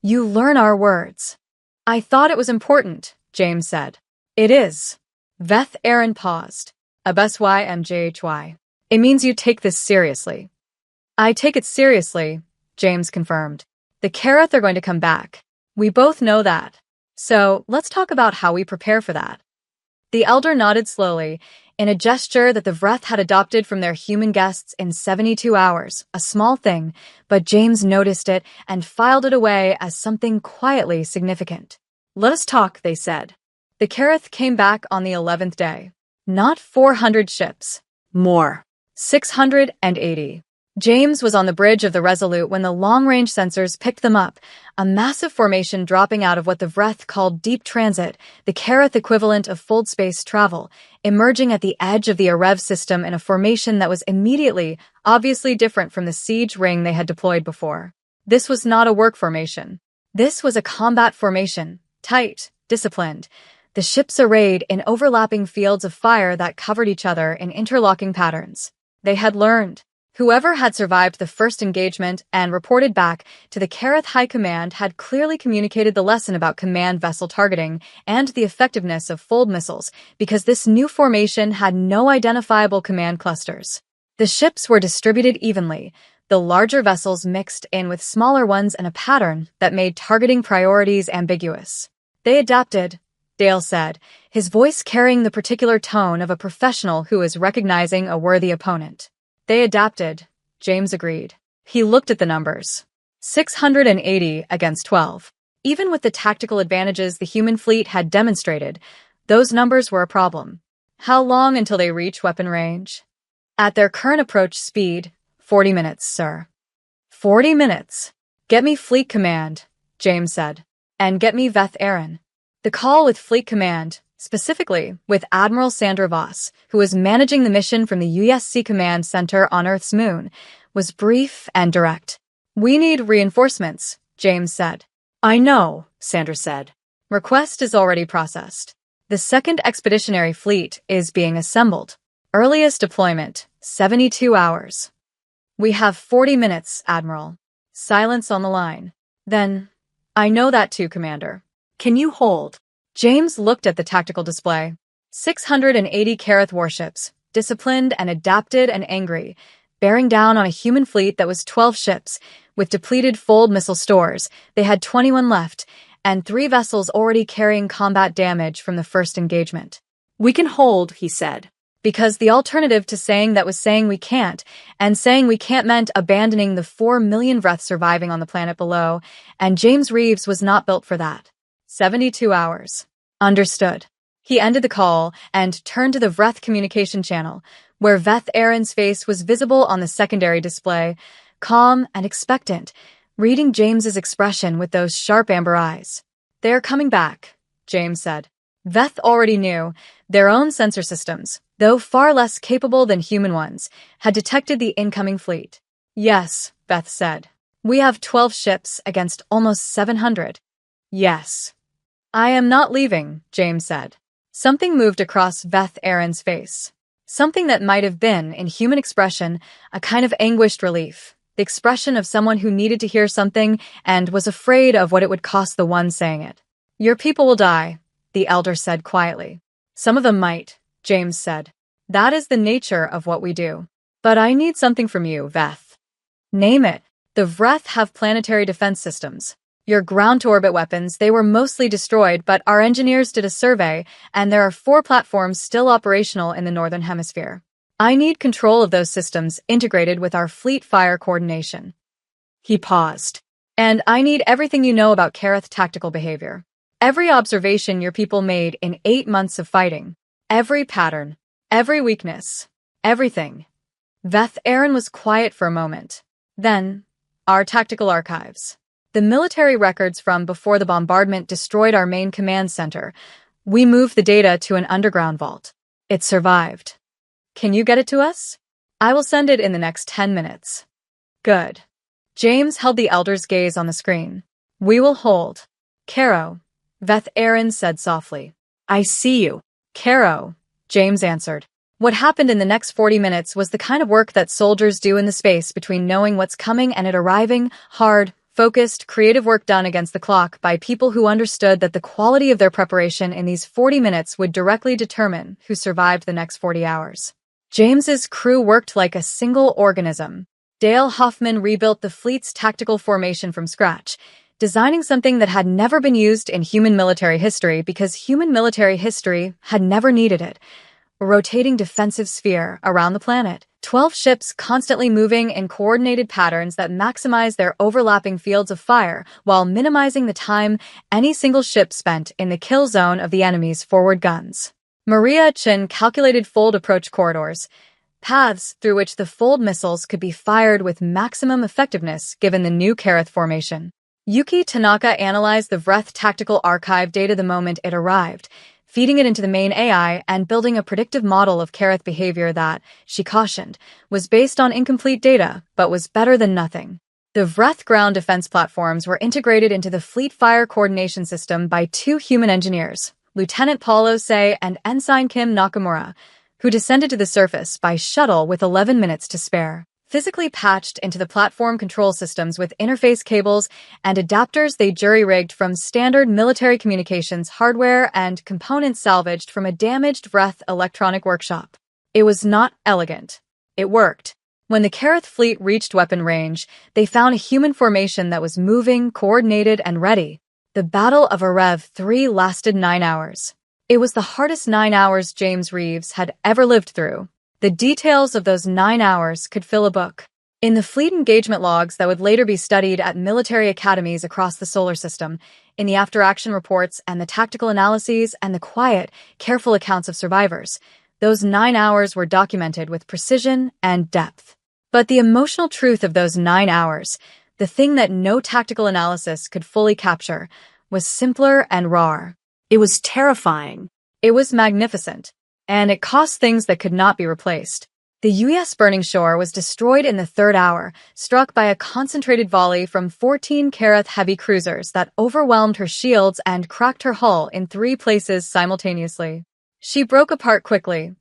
you learn our words. I thought it was important, James said. It is. Veth Aaron paused. Ub SYMJHY. It means you take this seriously. I take it seriously, James confirmed. The Karath are going to come back. We both know that. So, let's talk about how we prepare for that. The elder nodded slowly, in a gesture that the Vreth had adopted from their human guests in 72 hours, a small thing, but James noticed it and filed it away as something quietly significant. Let us talk, they said. The Kareth came back on the 11th day. Not 400 ships. More. 680. James was on the bridge of the Resolute when the long-range sensors picked them up, a massive formation dropping out of what the Vreth called deep transit, the Kareth equivalent of fold space travel, emerging at the edge of the Arev system in a formation that was immediately, obviously different from the siege ring they had deployed before. This was not a work formation. This was a combat formation, tight, disciplined. The ships arrayed in overlapping fields of fire that covered each other in interlocking patterns. They had learned. Whoever had survived the first engagement and reported back to the Kareth High Command had clearly communicated the lesson about command vessel targeting and the effectiveness of fold missiles, because this new formation had no identifiable command clusters. The ships were distributed evenly, the larger vessels mixed in with smaller ones in a pattern that made targeting priorities ambiguous. They adapted, Dale said, his voice carrying the particular tone of a professional who is recognizing a worthy opponent. They adapted, James agreed. He looked at the numbers. 680 against 12. Even with the tactical advantages the human fleet had demonstrated, those numbers were a problem. How long until they reach weapon range? At their current approach speed, 40 minutes, sir. 40 minutes. Get me Fleet Command, James said. And get me Veth Aaron. The call with Fleet Command, specifically with Admiral Sandra Voss, who was managing the mission from the USC Command Center on Earth's moon, was brief and direct. We need reinforcements, James said. I know, Sandra said. Request is already processed. The 2nd Expeditionary Fleet is being assembled. Earliest deployment, 72 hours. We have 40 minutes, Admiral. Silence on the line. Then, I know that too, Commander. Can you hold? James looked at the tactical display. 680 Kareth warships, disciplined and adapted and angry, bearing down on a human fleet that was 12 ships. With depleted fold missile stores, they had 21 left, and 3 vessels already carrying combat damage from the first engagement. We can hold, he said. Because the alternative to saying that was saying we can't, and saying we can't meant abandoning the 4 million Vreth surviving on the planet below, and James Reeves was not built for that. 72 hours. Understood. He ended the call and turned to the Vreth communication channel, where Veth Aaron's face was visible on the secondary display, calm and expectant, reading James's expression with those sharp amber eyes. They are coming back, James said. Veth already knew. Their own sensor systems, though far less capable than human ones, had detected the incoming fleet. Yes, Veth said. We have 12 ships against almost 700. Yes. I am not leaving, James said. Something moved across Veth Aaron's face. Something that might have been, in human expression, a kind of anguished relief. The expression of someone who needed to hear something and was afraid of what it would cost the one saying it. Your people will die, the elder said quietly. Some of them might, James said. That is the nature of what we do. But I need something from you, Veth. Name it. The Vreth have planetary defense systems. Your ground-to-orbit weapons, they were mostly destroyed, but our engineers did a survey, and there are 4 platforms still operational in the Northern Hemisphere. I need control of those systems integrated with our fleet fire coordination. He paused. And I need everything you know about Kareth tactical behavior. Every observation your people made in 8 months of fighting. Every pattern. Every weakness. Everything. Veth Aaron was quiet for a moment. Then, our tactical archives. The military records from before the bombardment destroyed our main command center. We moved the data to an underground vault. It survived. Can you get it to us? I will send it in the next 10 minutes. Good. James held the elder's gaze on the screen. We will hold. Caro, Veth Aaron said softly. I see you. Caro, James answered. What happened in the next 40 minutes was the kind of work that soldiers do in the space between knowing what's coming and it arriving, hard, focused, creative work done against the clock by people who understood that the quality of their preparation in these 40 minutes would directly determine who survived the next 40 hours. James's crew worked like a single organism. Dale Hoffman rebuilt the fleet's tactical formation from scratch, designing something that had never been used in human military history because human military history had never needed it. a rotating defensive sphere around the planet. 12 ships constantly moving in coordinated patterns that maximize their overlapping fields of fire while minimizing the time any single ship spent in the kill zone of the enemy's forward guns. Maria Chin calculated fold approach corridors, paths through which the fold missiles could be fired with maximum effectiveness given the new Kareth formation. Yuki Tanaka analyzed the Vreth tactical archive data the moment it arrived, feeding it into the main AI and building a predictive model of Kareth behavior that, she cautioned, was based on incomplete data, but was better than nothing. The Vreth ground defense platforms were integrated into the Fleet Fire Coordination System by two human engineers, Lieutenant Paulo Sei and Ensign Kim Nakamura, who descended to the surface by shuttle with 11 minutes to spare. Physically patched into the platform control systems with interface cables and adapters they jury-rigged from standard military communications hardware and components salvaged from a damaged Vreth electronic workshop. It was not elegant. It worked. When the Kareth fleet reached weapon range, they found a human formation that was moving, coordinated, and ready. The Battle of Arev 3 lasted 9 hours. It was the hardest 9 hours James Reeves had ever lived through. The details of those 9 hours could fill a book. In the fleet engagement logs that would later be studied at military academies across the solar system, in the after-action reports and the tactical analyses and the quiet, careful accounts of survivors, those 9 hours were documented with precision and depth. But the emotional truth of those 9 hours, the thing that no tactical analysis could fully capture, was simpler and rawer. It was terrifying. It was magnificent. And it cost things that could not be replaced. The U.S. Burning Shore was destroyed in the third hour, struck by a concentrated volley from 14 Kareth heavy cruisers that overwhelmed her shields and cracked her hull in 3 places simultaneously. She broke apart quickly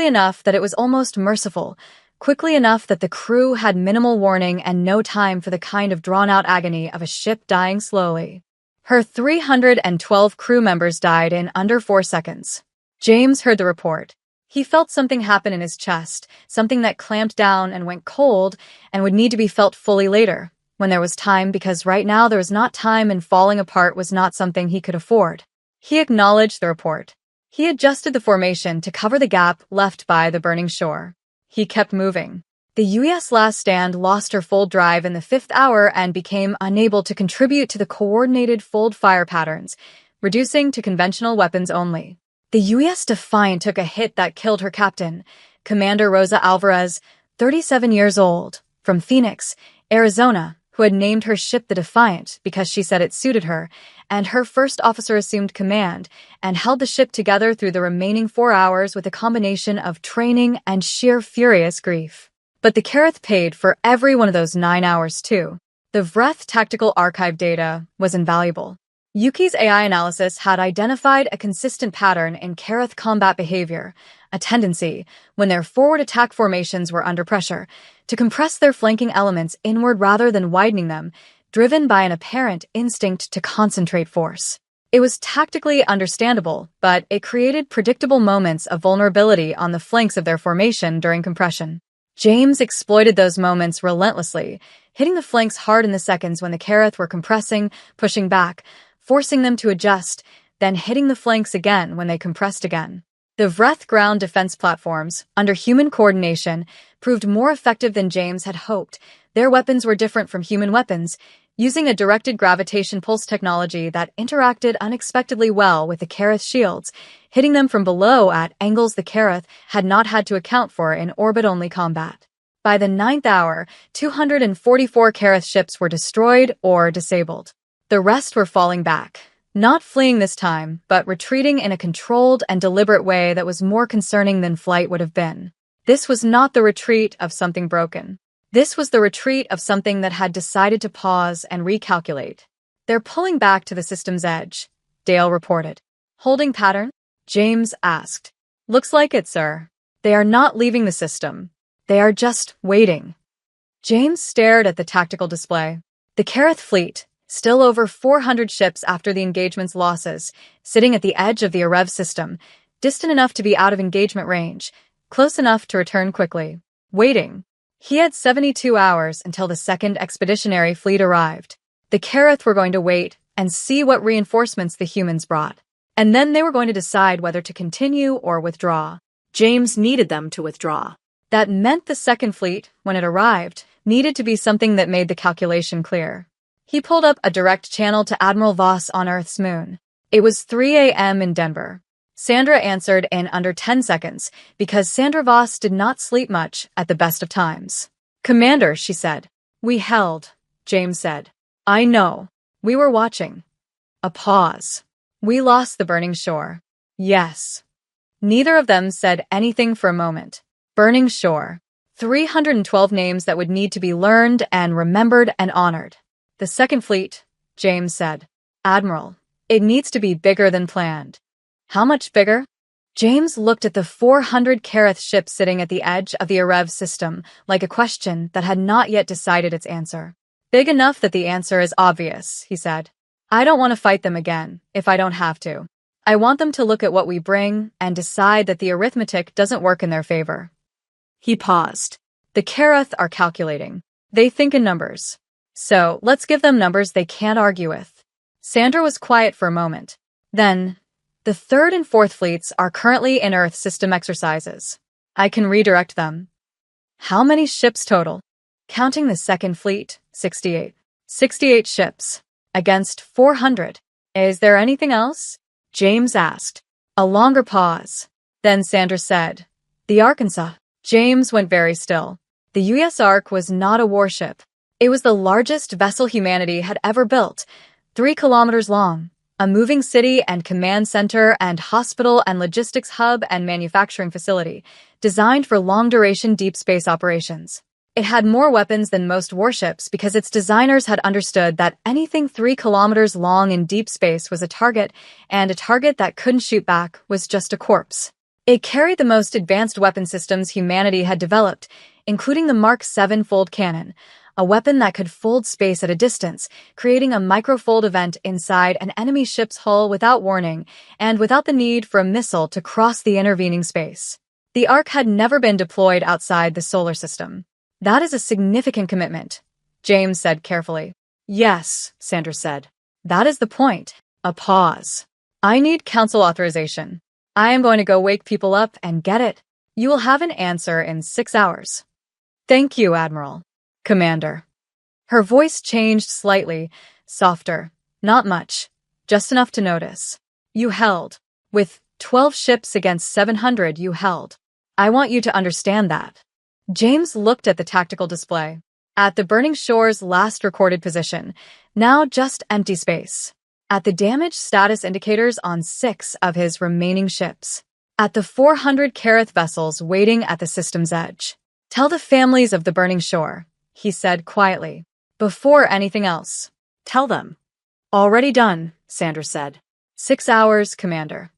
enough that it was almost merciful, quickly enough that the crew had minimal warning and no time for the kind of drawn-out agony of a ship dying slowly. Her 312 crew members died in under 4 seconds. James heard the report. He felt something happen in his chest, something that clamped down and went cold and would need to be felt fully later, when there was time, because right now there was not time and falling apart was not something he could afford. He acknowledged the report. He adjusted the formation to cover the gap left by the burning shore. He kept moving. The U.S. Last Stand lost her fold drive in the 5th hour and became unable to contribute to the coordinated fold fire patterns, reducing to conventional weapons only. The U.S. Defiant took a hit that killed her captain, Commander Rosa Alvarez, 37 years old, from Phoenix, Arizona, who had named her ship the Defiant because she said it suited her, and her first officer assumed command and held the ship together through the remaining 4 hours with a combination of training and sheer furious grief. But the Kareth paid for every one of those 9 hours too. The Vreth tactical archive data was invaluable. Yuki's AI analysis had identified a consistent pattern in Kareth combat behavior, a tendency, when their forward attack formations were under pressure, to compress their flanking elements inward rather than widening them, driven by an apparent instinct to concentrate force. It was tactically understandable, but it created predictable moments of vulnerability on the flanks of their formation during compression. James exploited those moments relentlessly, hitting the flanks hard in the seconds when the Kareth were compressing, pushing back, forcing them to adjust, then hitting the flanks again when they compressed again. The Vreth ground defense platforms, under human coordination, proved more effective than James had hoped. Their weapons were different from human weapons, using a directed gravitation pulse technology that interacted unexpectedly well with the Kareth shields, hitting them from below at angles the Kareth had not had to account for in orbit-only combat. By the 9th hour, 244 Kareth ships were destroyed or disabled. The rest were falling back, not fleeing this time, but retreating in a controlled and deliberate way that was more concerning than flight would have been. This was not the retreat of something broken. This was the retreat of something that had decided to pause and recalculate. They're pulling back to the system's edge, Dale reported. Holding pattern? James asked. Looks like it, sir. They are not leaving the system. They are just waiting. James stared at the tactical display. The Kareth fleet, still over 400 ships after the engagement's losses, sitting at the edge of the Arev system, distant enough to be out of engagement range, close enough to return quickly. Waiting. He had 72 hours until the second expeditionary fleet arrived. The Kareth were going to wait and see what reinforcements the humans brought. And then they were going to decide whether to continue or withdraw. James needed them to withdraw. That meant the Second Fleet, when it arrived, needed to be something that made the calculation clear. He pulled up a direct channel to Admiral Voss on Earth's moon. It was 3 a.m. in Denver. Sandra answered in under 10 seconds, because Sandra Voss did not sleep much at the best of times. "Commander," she said. "We held," James said. "I know. We were watching." A pause. "We lost the burning shore." "Yes." Neither of them said anything for a moment. Burning shore. 312 names that would need to be learned and remembered and honored. "The Second Fleet," James said. "Admiral, it needs to be bigger than planned." "How much bigger?" James looked at the 400 Kareth ship sitting at the edge of the Arev system like a question that had not yet decided its answer. "Big enough that the answer is obvious," he said. "I don't want to fight them again, if I don't have to. I want them to look at what we bring and decide that the arithmetic doesn't work in their favor." He paused. "The Kareth are calculating. They think in numbers. So, let's give them numbers they can't argue with." Sandra was quiet for a moment. Then, "The Third and Fourth Fleets are currently in Earth system exercises. I can redirect them." "How many ships total?" "Counting the Second Fleet, 68. 68 ships. Against 400. "Is there anything else?" James asked. A longer pause. Then Sandra said, "The Arkansas." James went very still. The U.S. Ark was not a warship. It was the largest vessel humanity had ever built, 3 kilometers long, a moving city and command center and hospital and logistics hub and manufacturing facility, designed for long-duration deep space operations. It had more weapons than most warships because its designers had understood that anything 3 kilometers long in deep space was a target, and a target that couldn't shoot back was just a corpse. It carried the most advanced weapon systems humanity had developed, including the Mark 7 fold cannon, a weapon that could fold space at a distance, creating a microfold event inside an enemy ship's hull without warning and without the need for a missile to cross the intervening space. The Ark had never been deployed outside the solar system. "That is a significant commitment," James said carefully. "Yes," Sandra said. "That is the point." A pause. "I need council authorization. I am going to go wake people up and get it. You will have an answer in 6 hours." "Thank you, Admiral." "Commander." Her voice changed slightly, softer. Not much. Just enough to notice. "You held. With 12 ships against 700 you held. I want you to understand that." James looked at the tactical display. At the burning shore's last recorded position, now just empty space. At the damage status indicators on 6 of his remaining ships. At the 400 Kareth vessels waiting at the system's edge. "Tell the families of the burning shore," he said quietly. "Before anything else. Tell them." "Already done," Sandra said. 6 hours, Commander."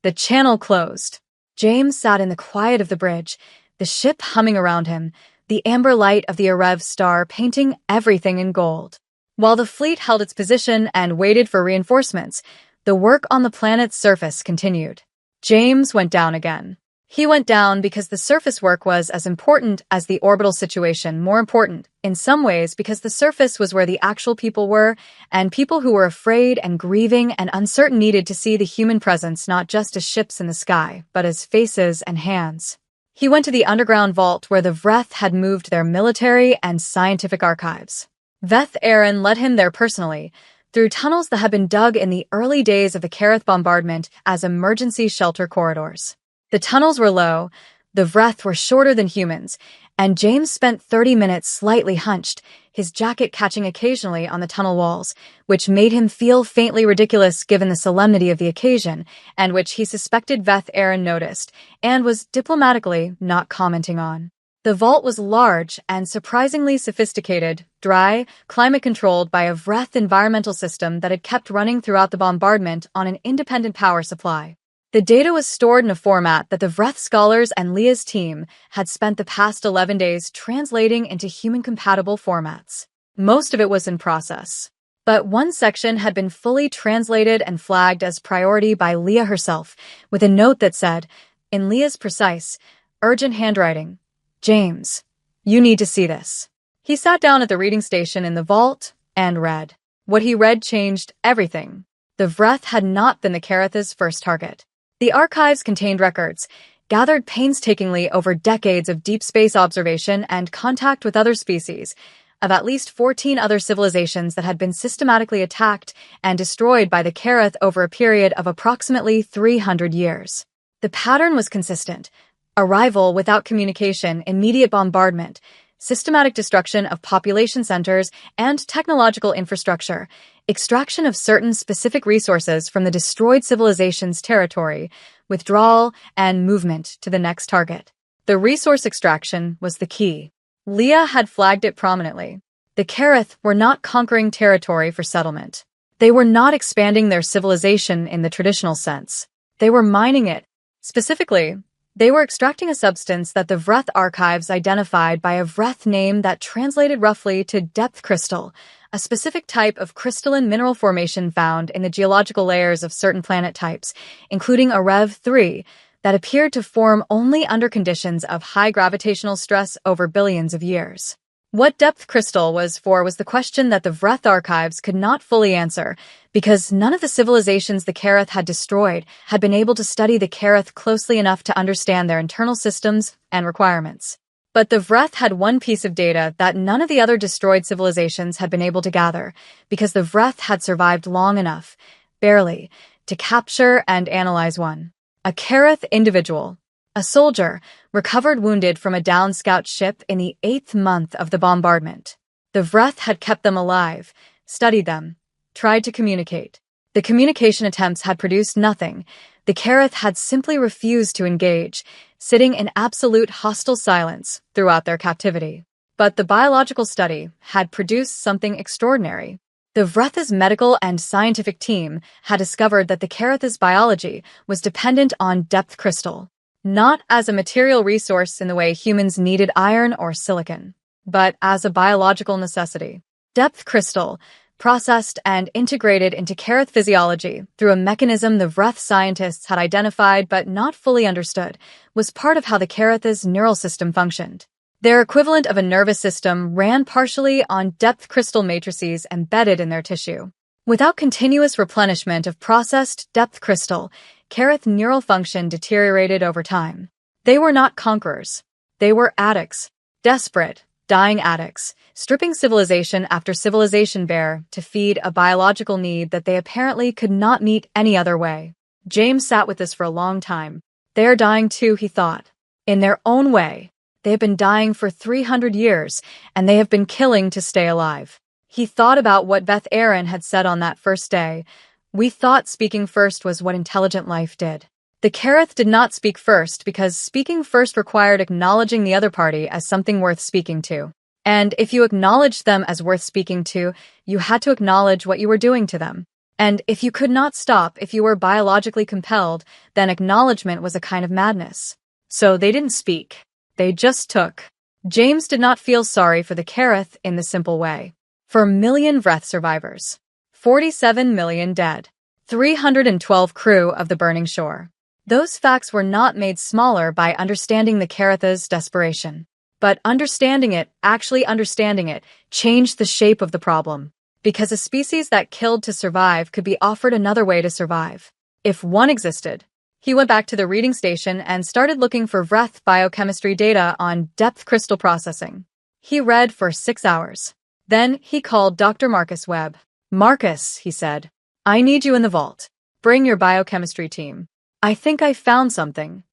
The channel closed. James sat in the quiet of the bridge, the ship humming around him, the amber light of the Arev star painting everything in gold. While the fleet held its position and waited for reinforcements, the work on the planet's surface continued. James went down again. He went down because the surface work was as important as the orbital situation, more important, in some ways because the surface was where the actual people were, and people who were afraid and grieving and uncertain needed to see the human presence not just as ships in the sky, but as faces and hands. He went to the underground vault where the Vreth had moved their military and scientific archives. Veth Aaron led him there personally, through tunnels that had been dug in the early days of the Kareth bombardment as emergency shelter corridors. The tunnels were low, the Vreth were shorter than humans, and James spent 30 minutes slightly hunched, his jacket catching occasionally on the tunnel walls, which made him feel faintly ridiculous given the solemnity of the occasion, and which he suspected Veth Aaron noticed, and was diplomatically not commenting on. The vault was large and surprisingly sophisticated, dry, climate-controlled by a Vreth environmental system that had kept running throughout the bombardment on an independent power supply. The data was stored in a format that the Vreth scholars and Leah's team had spent the past 11 days translating into human-compatible formats. Most of it was in process. But one section had been fully translated and flagged as priority by Leah herself, with a note that said, in Leah's precise, urgent handwriting, "James, you need to see this." He sat down at the reading station in the vault and read. What he read changed everything. The Vreth had not been the Kareth's first target. The archives contained records, gathered painstakingly over decades of deep space observation and contact with other species, of at least 14 other civilizations that had been systematically attacked and destroyed by the Kareth over a period of approximately 300 years. The pattern was consistent: arrival without communication, immediate bombardment, systematic destruction of population centers and technological infrastructure, extraction of certain specific resources from the destroyed civilization's territory, withdrawal, and movement to the next target. The resource extraction was the key. Leah had flagged it prominently. The Kareth were not conquering territory for settlement. They were not expanding their civilization in the traditional sense. They were mining it. Specifically, they were extracting a substance that the Vreth archives identified by a Vreth name that translated roughly to depth crystal, a specific type of crystalline mineral formation found in the geological layers of certain planet types, including a Rev 3, that appeared to form only under conditions of high gravitational stress over billions of years. What depth crystal was for was the question that the Vreth archives could not fully answer, because none of the civilizations the Kareth had destroyed had been able to study the Kareth closely enough to understand their internal systems and requirements. But the Vreth had one piece of data that none of the other destroyed civilizations had been able to gather, because the Vreth had survived long enough, barely, to capture and analyze one. A Kareth individual, a soldier, recovered wounded from a downed scout ship in the 8th month of the bombardment. The Vreth had kept them alive, studied them, tried to communicate. The communication attempts had produced nothing. The Kareth had simply refused to engage, sitting in absolute hostile silence throughout their captivity. But the biological study had produced something extraordinary. The Vreth's medical and scientific team had discovered that the Kareth's biology was dependent on depth crystal, not as a material resource in the way humans needed iron or silicon, but as a biological necessity. Depth crystal, processed and integrated into Kareth physiology through a mechanism the Vreth scientists had identified but not fully understood, was part of how the Kareth's neural system functioned. Their equivalent of a nervous system ran partially on depth crystal matrices embedded in their tissue. Without continuous replenishment of processed depth crystal, Kareth neural function deteriorated over time. They were not conquerors. They were addicts. Desperate, dying addicts, stripping civilization after civilization bare to feed a biological need that they apparently could not meet any other way. James sat with this for a long time. They are dying too, he thought. In their own way. They have been dying for 300 years, and they have been killing to stay alive. He thought about what Beth Aaron had said on that first day. We thought speaking first was what intelligent life did. The Kareth did not speak first because speaking first required acknowledging the other party as something worth speaking to. And if you acknowledged them as worth speaking to, you had to acknowledge what you were doing to them. And if you could not stop if you were biologically compelled, then acknowledgement was a kind of madness. So they didn't speak. They just took. James did not feel sorry for the Kareth in the simple way. For million Vreth survivors. 47 million dead. 312 crew of the burning shore. Those facts were not made smaller by understanding the Kareth's desperation. But actually understanding it, changed the shape of the problem. Because a species that killed to survive could be offered another way to survive. If one existed. He went back to the reading station and started looking for Vreth biochemistry data on depth crystal processing. He read for 6 hours. Then he called Dr. Marcus Webb. Marcus, he said, I need you in the vault. Bring your biochemistry team. I think I found something.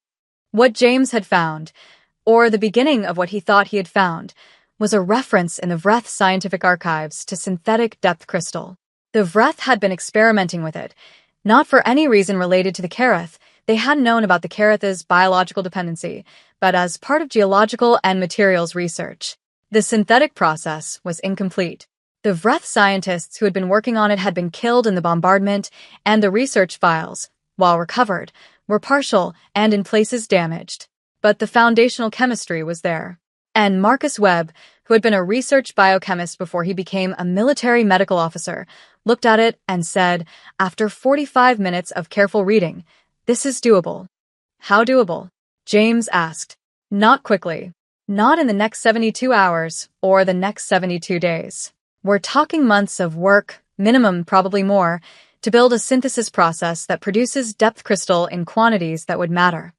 What James had found, or the beginning of what he thought he had found, was a reference in the Vreth scientific archives to synthetic depth crystal. The Vreth had been experimenting with it, not for any reason related to the Kareth. They hadn't known about the Kareth's biological dependency, but as part of geological and materials research. The synthetic process was incomplete. The Vreth scientists who had been working on it had been killed in the bombardment, and the research files, while recovered, were partial and in places damaged. But the foundational chemistry was there. And Marcus Webb, who had been a research biochemist before he became a military medical officer, looked at it and said, after 45 minutes of careful reading, this is doable. How doable? James asked. Not quickly. Not in the next 72 hours or the next 72 days. We're talking months of work, minimum probably more, to build a synthesis process that produces depth crystal in quantities that would matter.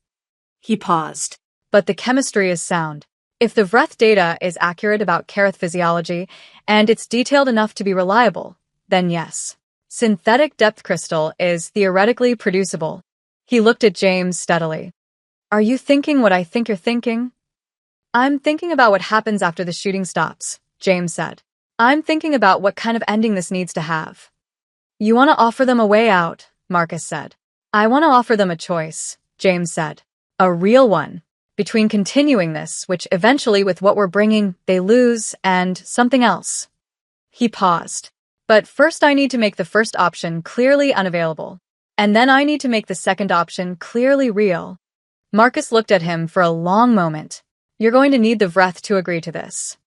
He paused. But the chemistry is sound. If the Vreth data is accurate about Kareth physiology, and it's detailed enough to be reliable, then yes. Synthetic depth crystal is theoretically producible. He looked at James steadily. Are you thinking what I think you're thinking? I'm thinking about what happens after the shooting stops, James said. I'm thinking about what kind of ending this needs to have. You want to offer them a way out, Marcus said. I want to offer them a choice, James said. A real one. Between continuing this, which eventually with what we're bringing, they lose, and something else. He paused. But first I need to make the first option clearly unavailable. And then I need to make the second option clearly real. Marcus looked at him for a long moment. You're going to need the Vreth to agree to this.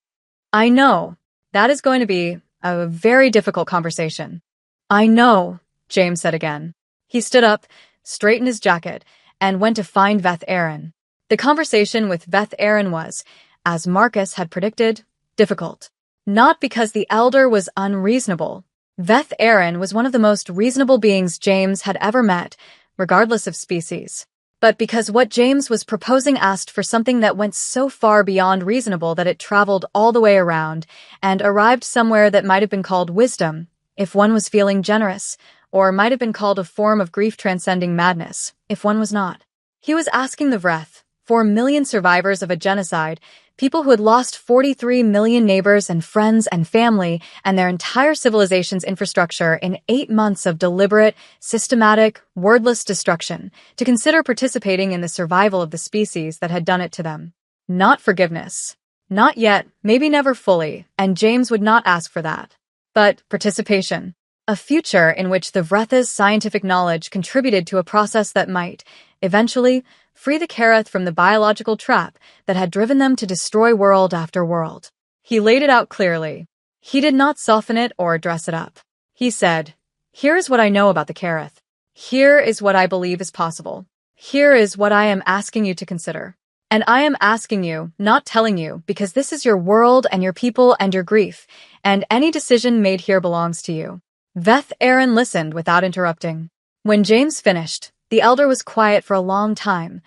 I know. That is going to be a very difficult conversation. I know, James said again. He stood up, straightened his jacket, and went to find Veth Aaron. The conversation with Veth Aaron was, as Marcus had predicted, difficult. Not because the elder was unreasonable. Veth Aaron was one of the most reasonable beings James had ever met, regardless of species. But because what James was proposing asked for something that went so far beyond reasonable that it traveled all the way around and arrived somewhere that might have been called wisdom, if one was feeling generous, or might have been called a form of grief-transcending madness, if one was not. He was asking the Vreth, 4 million survivors of a genocide, people who had lost 43 million neighbors and friends and family and their entire civilization's infrastructure in 8 months of deliberate, systematic, wordless destruction, to consider participating in the survival of the species that had done it to them. Not forgiveness. Not yet, maybe never fully, and James would not ask for that. But participation. A future in which the Vreth's scientific knowledge contributed to a process that might, eventually, free the Kareth from the biological trap that had driven them to destroy world after world. He laid it out clearly. He did not soften it or dress it up. He said, here is what I know about the Kareth. Here is what I believe is possible. Here is what I am asking you to consider. And I am asking you, not telling you, because this is your world and your people and your grief, and any decision made here belongs to you. Veth Aaron listened without interrupting. When James finished, the elder was quiet for a long time,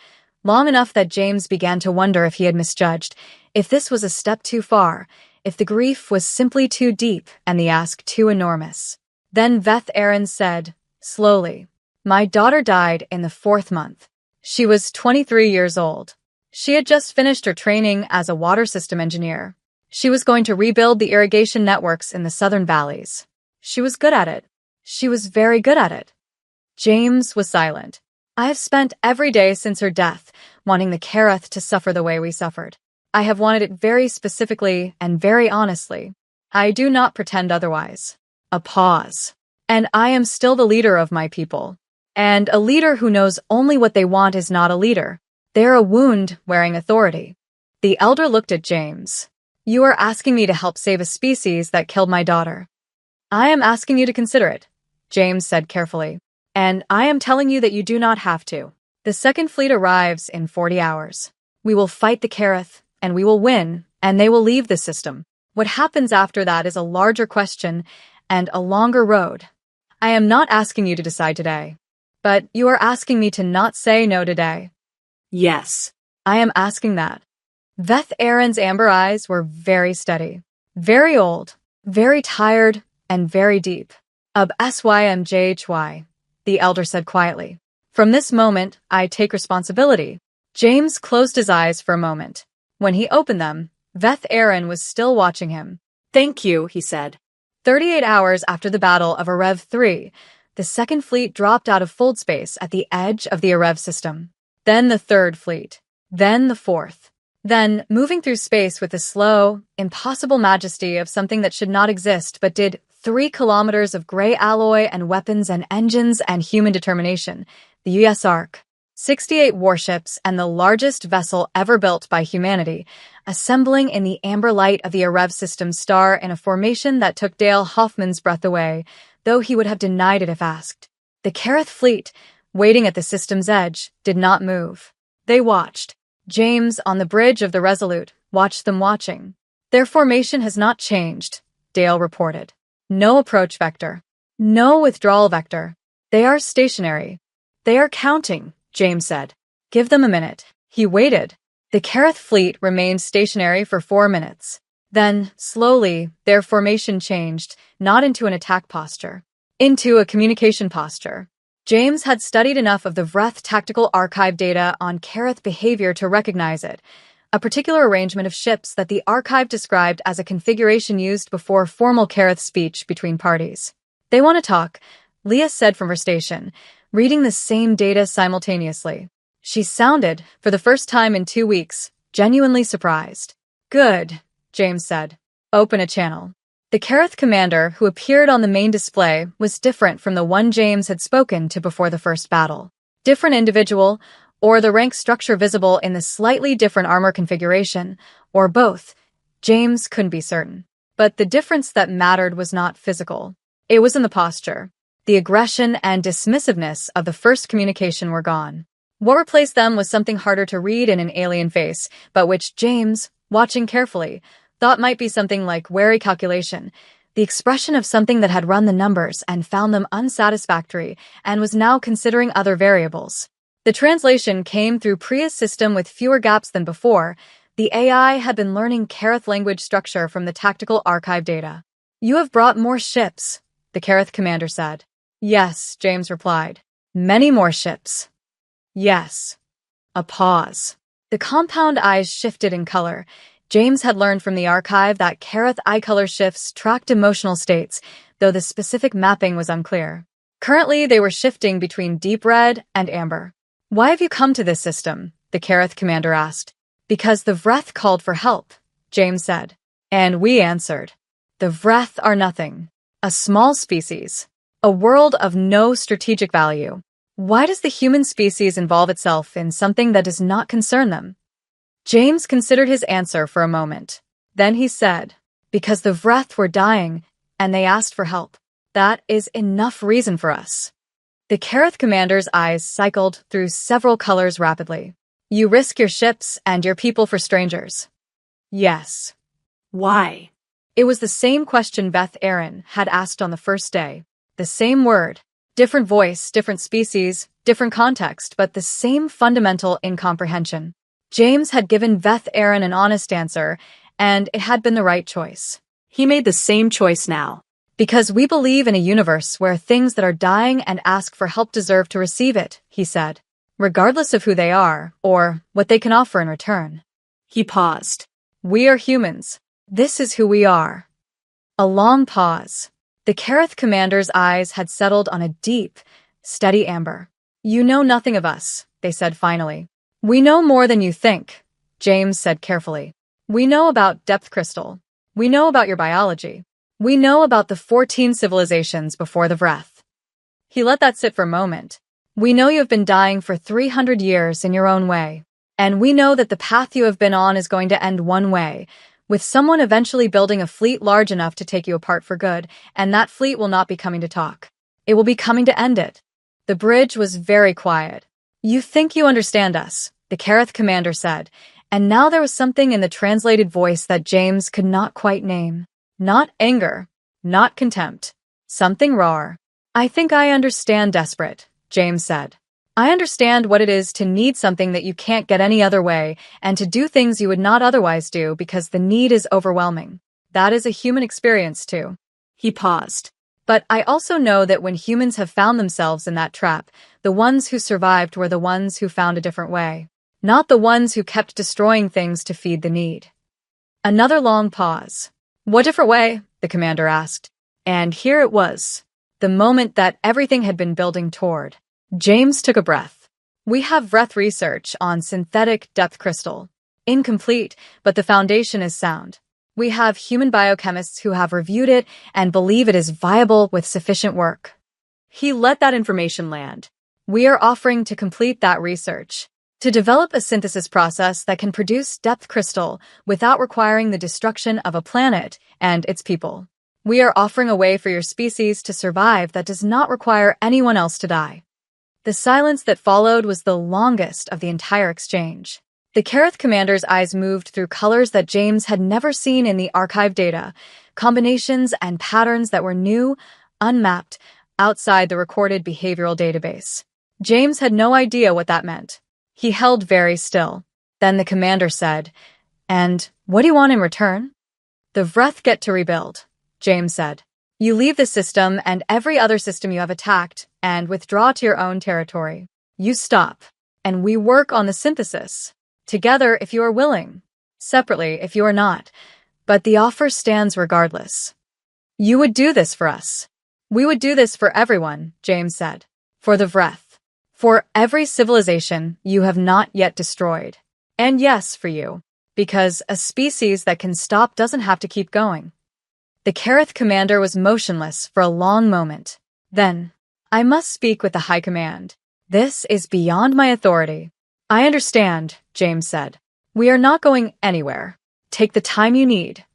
long enough that James began to wonder if he had misjudged, if this was a step too far, if the grief was simply too deep and the ask too enormous. Then Veth Aaron said, slowly, my daughter died in the 4th month. She was 23 years old. She had just finished her training as a water system engineer. She was going to rebuild the irrigation networks in the southern valleys. She was good at it. She was very good at it. James was silent. I have spent every day since her death wanting the Kareth to suffer the way we suffered. I have wanted it very specifically and very honestly. I do not pretend otherwise. A pause. And I am still the leader of my people. And a leader who knows only what they want is not a leader. They're a wound wearing authority. The elder looked at James. You are asking me to help save a species that killed my daughter. I am asking you to consider it, James said carefully. And I am telling you that you do not have to. The second fleet arrives in 40 hours. We will fight the Kareth, and we will win, and they will leave the system. What happens after that is a larger question and a longer road. I am not asking you to decide today. But you are asking me to not say no today. Yes. I am asking that. Veth Aaron's amber eyes were very steady, very old, very tired, and very deep. HFY, the elder said quietly. From this moment, I take responsibility. James closed his eyes for a moment. When he opened them, Veth Aaron was still watching him. Thank you, he said. 38 hours after the Battle of Arev 3, the Second Fleet dropped out of fold space at the edge of the Arev system. Then the Third Fleet. Then the Fourth. Then, moving through space with the slow, impossible majesty of something that should not exist but did 3 kilometers of gray alloy and weapons and engines and human determination, the U.S. Ark. 68 warships and the largest vessel ever built by humanity, assembling in the amber light of the Arev system star in a formation that took Dale Hoffman's breath away, though he would have denied it if asked. The Kareth fleet, waiting at the system's edge, did not move. They watched. James, on the bridge of the Resolute, watched them watching. Their formation has not changed, Dale reported. No approach vector. No withdrawal vector. They are stationary. They are counting, James said. Give them a minute. He waited. The Kareth fleet remained stationary for 4 minutes. Then, slowly, their formation changed, not into an attack posture, into a communication posture. James had studied enough of the Vreth tactical archive data on Kareth behavior to recognize it, a particular arrangement of ships that the archive described as a configuration used before formal Kareth speech between parties. "They want to talk," Leah said from her station, reading the same data simultaneously. She sounded, for the first time in 2 weeks, genuinely surprised. "Good," James said. "Open a channel." The Kareth commander who appeared on the main display was different from the one James had spoken to before the first battle. Different individual, or the rank structure visible in the slightly different armor configuration, or both. James couldn't be certain. But the difference that mattered was not physical. It was in the posture. The aggression and dismissiveness of the first communication were gone. What replaced them was something harder to read in an alien face, but which James, watching carefully, thought might be something like wary calculation, the expression of something that had run the numbers and found them unsatisfactory and was now considering other variables. The translation came through Priya's system with fewer gaps than before. The AI had been learning Kareth language structure from the tactical archive data. "You have brought more ships," the Kareth commander said. "Yes," James replied. "Many more ships." "Yes." A pause. The compound eyes shifted in color. James had learned from the archive that Kareth eye color shifts tracked emotional states, though the specific mapping was unclear. Currently, they were shifting between deep red and amber. "Why have you come to this system?" the Kareth commander asked. "Because the Vreth called for help," James said. "And we answered. The Vreth are nothing. A small species. A world of no strategic value. Why does the human species involve itself in something that does not concern them?" James considered his answer for a moment. Then he said, "Because the Vreth were dying, and they asked for help. That is enough reason for us." The Kareth commander's eyes cycled through several colors rapidly. "You risk your ships and your people for strangers." "Yes." Why? It was the same question Beth Aaron had asked on the first day. The same word. Different voice, different species, different context, but the same fundamental incomprehension. James had given Beth Aaron an honest answer, and it had been the right choice. He made the same choice now. "Because we believe in a universe where things that are dying and ask for help deserve to receive it," he said, "regardless of who they are or what they can offer in return." He paused. "We are humans. This is who we are." A long pause. The Kareth commander's eyes had settled on a deep, steady amber. "You know nothing of us," they said finally. "We know more than you think," James said carefully. "We know about depth crystal. We know about your biology. We know about the 14 civilizations before the Vreth." He let that sit for a moment. "We know you have been dying for 300 years in your own way. And we know that the path you have been on is going to end one way, with someone eventually building a fleet large enough to take you apart for good, and that fleet will not be coming to talk. It will be coming to end it." The bridge was very quiet. "You think you understand us," the Kareth commander said, and now there was something in the translated voice that James could not quite name. Not anger, not contempt. Something raw. "I think I understand desperate," James said. "I understand what it is to need something that you can't get any other way, and to do things you would not otherwise do because the need is overwhelming. That is a human experience too." He paused. "But I also know that when humans have found themselves in that trap, the ones who survived were the ones who found a different way. Not the ones who kept destroying things to feed the need." Another long pause. "What different way?" the commander asked. And here it was. The moment that everything had been building toward. James took a breath. "We have Vreth research on synthetic depth crystal. Incomplete, but the foundation is sound. We have human biochemists who have reviewed it and believe it is viable with sufficient work." He let that information land. "We are offering to complete that research, to develop a synthesis process that can produce depth crystal without requiring the destruction of a planet and its people. We are offering a way for your species to survive that does not require anyone else to die." The silence that followed was the longest of the entire exchange. The Kareth commander's eyes moved through colors that James had never seen in the archive data, combinations and patterns that were new, unmapped, outside the recorded behavioral database. James had no idea what that meant. He held very still. Then the commander said, "And what do you want in return?" "The Vreth get to rebuild," James said. "You leave the system and every other system you have attacked and withdraw to your own territory. You stop, and we work on the synthesis. Together if you are willing. Separately if you are not. But the offer stands regardless. You would do this for us." "We would do this for everyone," James said. "For the Vreth. For every civilization you have not yet destroyed. And yes, for you. Because a species that can stop doesn't have to keep going." The Kareth commander was motionless for a long moment. Then, "I must speak with the High Command. This is beyond my authority." "I understand," James said. "We are not going anywhere. Take the time you need."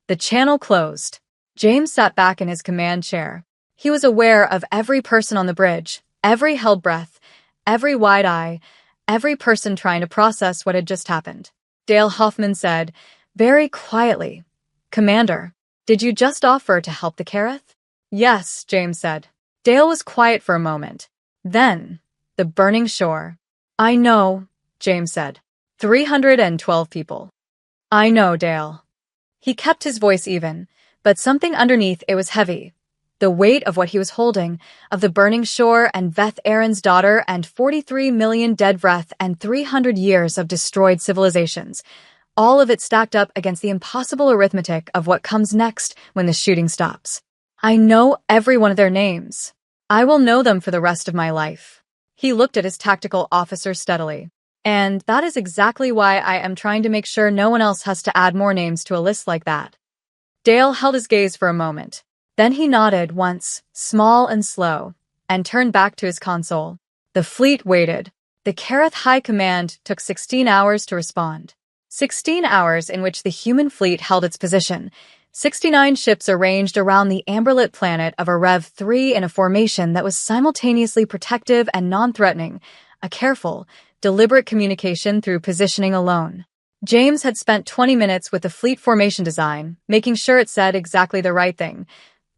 The channel closed. James sat back in his command chair. He was aware of every person on the bridge, every held breath, every wide eye, every person trying to process what had just happened. Dale Hoffman said, very quietly, "Commander, did you just offer to help the Kareth?" "Yes," James said. Dale was quiet for a moment. Then, the burning shore. "I know," James said. 312 people. "I know, Dale." He kept his voice even, but something underneath it was heavy. The weight of what he was holding, of the burning shore and Veth Aaron's daughter and 43 million dead Vreth and 300 years of destroyed civilizations. All of it stacked up against the impossible arithmetic of what comes next when the shooting stops. "I know every one of their names. I will know them for the rest of my life." He looked at his tactical officer steadily. "And that is exactly why I am trying to make sure no one else has to add more names to a list like that." Dale held his gaze for a moment. Then he nodded once, small and slow, and turned back to his console. The fleet waited. The Kareth High Command took 16 hours to respond. 16 hours in which the human fleet held its position. 69 ships arranged around the amberlit planet of Arev 3 in a formation that was simultaneously protective and non-threatening, a careful, deliberate communication through positioning alone. James had spent 20 minutes with the fleet formation design, making sure it said exactly the right thing.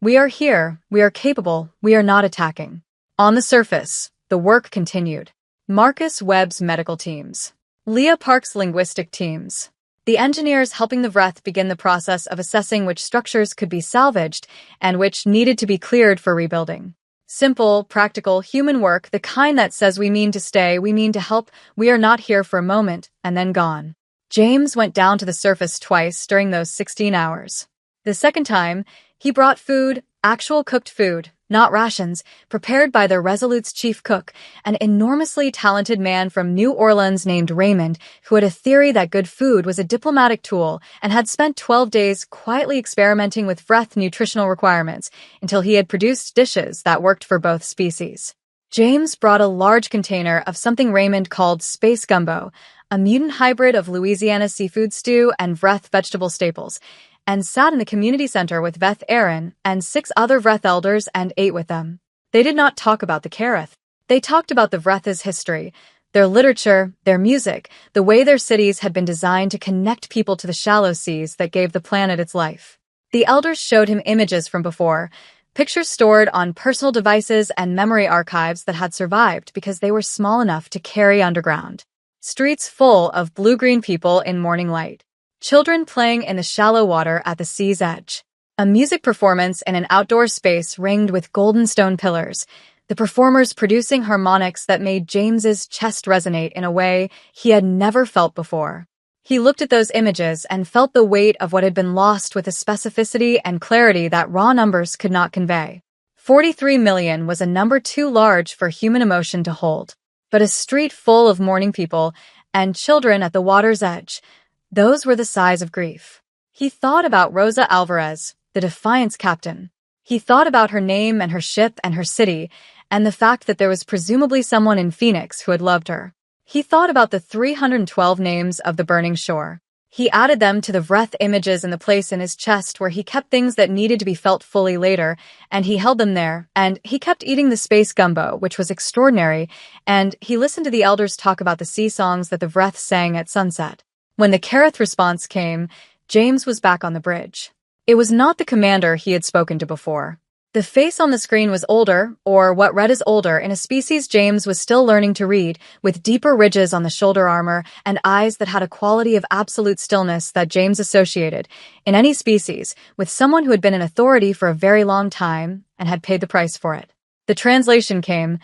"We are here, we are capable, we are not attacking." On the surface, the work continued. Marcus Webb's medical teams. Leah Park's linguistic teams. The engineers helping the Vreth begin the process of assessing which structures could be salvaged and which needed to be cleared for rebuilding. Simple, practical, human work, the kind that says we mean to stay, we mean to help, we are not here for a moment, and then gone. James went down to the surface twice during those 16 hours. The second time, he brought food, actual cooked food, not rations, prepared by the Resolute's chief cook, an enormously talented man from New Orleans named Raymond, who had a theory that good food was a diplomatic tool and had spent 12 days quietly experimenting with Vreth nutritional requirements until he had produced dishes that worked for both species. James brought a large container of something Raymond called space gumbo, a mutant hybrid of Louisiana seafood stew and Vreth vegetable staples, and sat in the community center with Veth Aaron and 6 other Vreth elders and ate with them. They did not talk about the Kareth. They talked about the Vreth's history, their literature, their music, the way their cities had been designed to connect people to the shallow seas that gave the planet its life. The elders showed him images from before, pictures stored on personal devices and memory archives that had survived because they were small enough to carry underground. Streets full of blue-green people in morning light. Children playing in the shallow water at the sea's edge. A music performance in an outdoor space ringed with golden stone pillars, the performers producing harmonics that made James's chest resonate in a way he had never felt before. He looked at those images and felt the weight of what had been lost with a specificity and clarity that raw numbers could not convey. 43 million was a number too large for human emotion to hold. But a street full of mourning people and children at the water's edge, those were the sighs of grief. He thought about Rosa Alvarez, the Defiance captain. He thought about her name and her ship and her city, and the fact that there was presumably someone in Phoenix who had loved her. He thought about the 312 names of the burning shore. He added them to the Vreth images in the place in his chest where he kept things that needed to be felt fully later, and he held them there, and he kept eating the space gumbo, which was extraordinary, and he listened to the elders talk about the sea songs that the Vreth sang at sunset. When the Kareth response came, James was back on the bridge. It was not the commander he had spoken to before. The face on the screen was older, or what read as older, in a species James was still learning to read, with deeper ridges on the shoulder armor and eyes that had a quality of absolute stillness that James associated, in any species, with someone who had been in authority for a very long time and had paid the price for it. The translation came,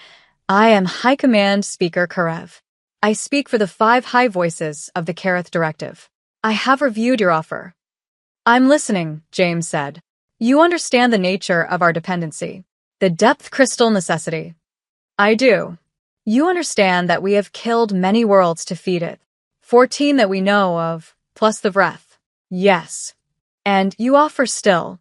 "I am High Command Speaker Karev. I speak for the 5 high voices of the Kareth Directive. I have reviewed your offer." "I'm listening," James said. "You understand the nature of our dependency, the depth crystal necessity." "I do." "You understand that we have killed many worlds to feed it, 14 that we know of, plus the breath." "Yes." "And you offer still."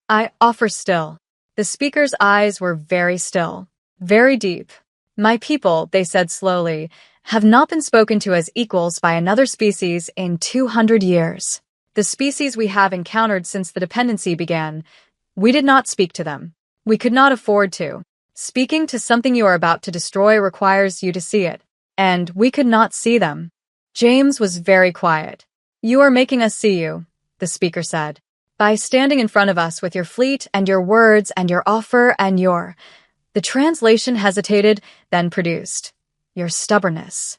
"I offer still." The speaker's eyes were very still, very deep. "My people," they said slowly, "have not been spoken to as equals by another species in 200 years. The species we have encountered since the dependency began, we did not speak to them. We could not afford to. Speaking to something you are about to destroy requires you to see it, and we could not see them." James was very quiet. "You are making us see you," the speaker said, "by standing in front of us with your fleet and your words and your offer and your—" The translation hesitated, then produced, "your stubbornness."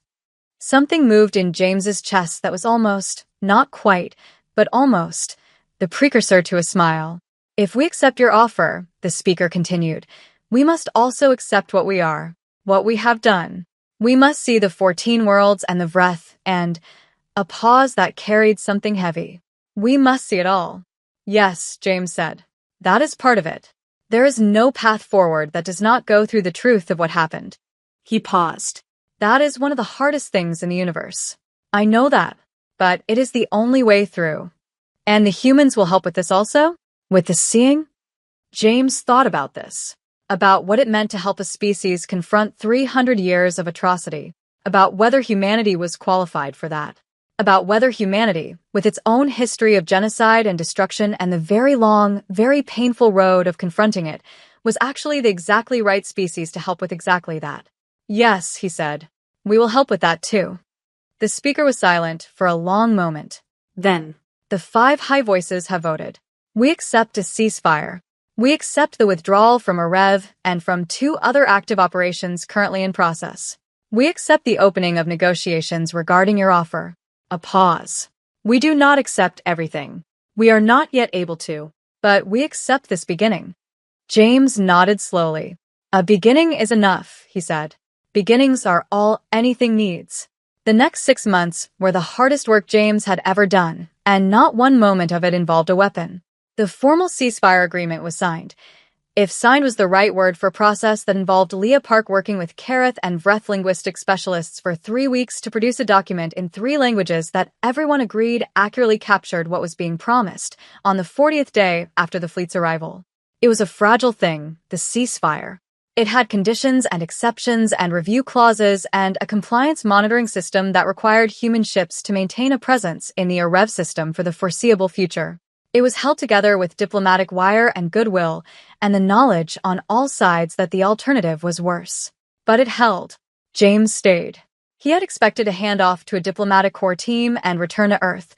Something moved in James's chest that was almost, not quite, but almost, the precursor to a smile. "If we accept your offer," the speaker continued, "we must also accept what we are, what we have done. We must see the 14 worlds and the breath and—" a pause that carried something heavy. "We must see it all." "Yes," James said. "That is part of it. There is no path forward that does not go through the truth of what happened." He paused. "That is one of the hardest things in the universe. I know that, but it is the only way through. And the humans will help with this also? With the seeing?" James thought about this, about what it meant to help a species confront 300 years of atrocity, about whether humanity was qualified for that, about whether humanity, with its own history of genocide and destruction and the very long, very painful road of confronting it, was actually the exactly right species to help with exactly that. "Yes," he said, "we will help with that too." The speaker was silent for a long moment. Then, "The 5 high voices have voted. We accept a ceasefire. We accept the withdrawal from Arev and from 2 other active operations currently in process. We accept the opening of negotiations regarding your offer." A pause. "We do not accept everything. We are not yet able to, but we accept this beginning." James nodded slowly. "A beginning is enough," he said. "Beginnings are all anything needs." The next 6 months were the hardest work James had ever done, and not one moment of it involved a weapon. The formal ceasefire agreement was signed. If signed was the right word for a process that involved Leah Park working with Kareth and Vreth linguistic specialists for 3 weeks to produce a document in 3 languages that everyone agreed accurately captured what was being promised on the 40th day after the fleet's arrival. It was a fragile thing, the ceasefire. It had conditions and exceptions and review clauses and a compliance monitoring system that required human ships to maintain a presence in the Arev system for the foreseeable future. It was held together with diplomatic wire and goodwill, and the knowledge on all sides that the alternative was worse. But it held. James stayed. He had expected a handoff to a diplomatic corps team and return to Earth.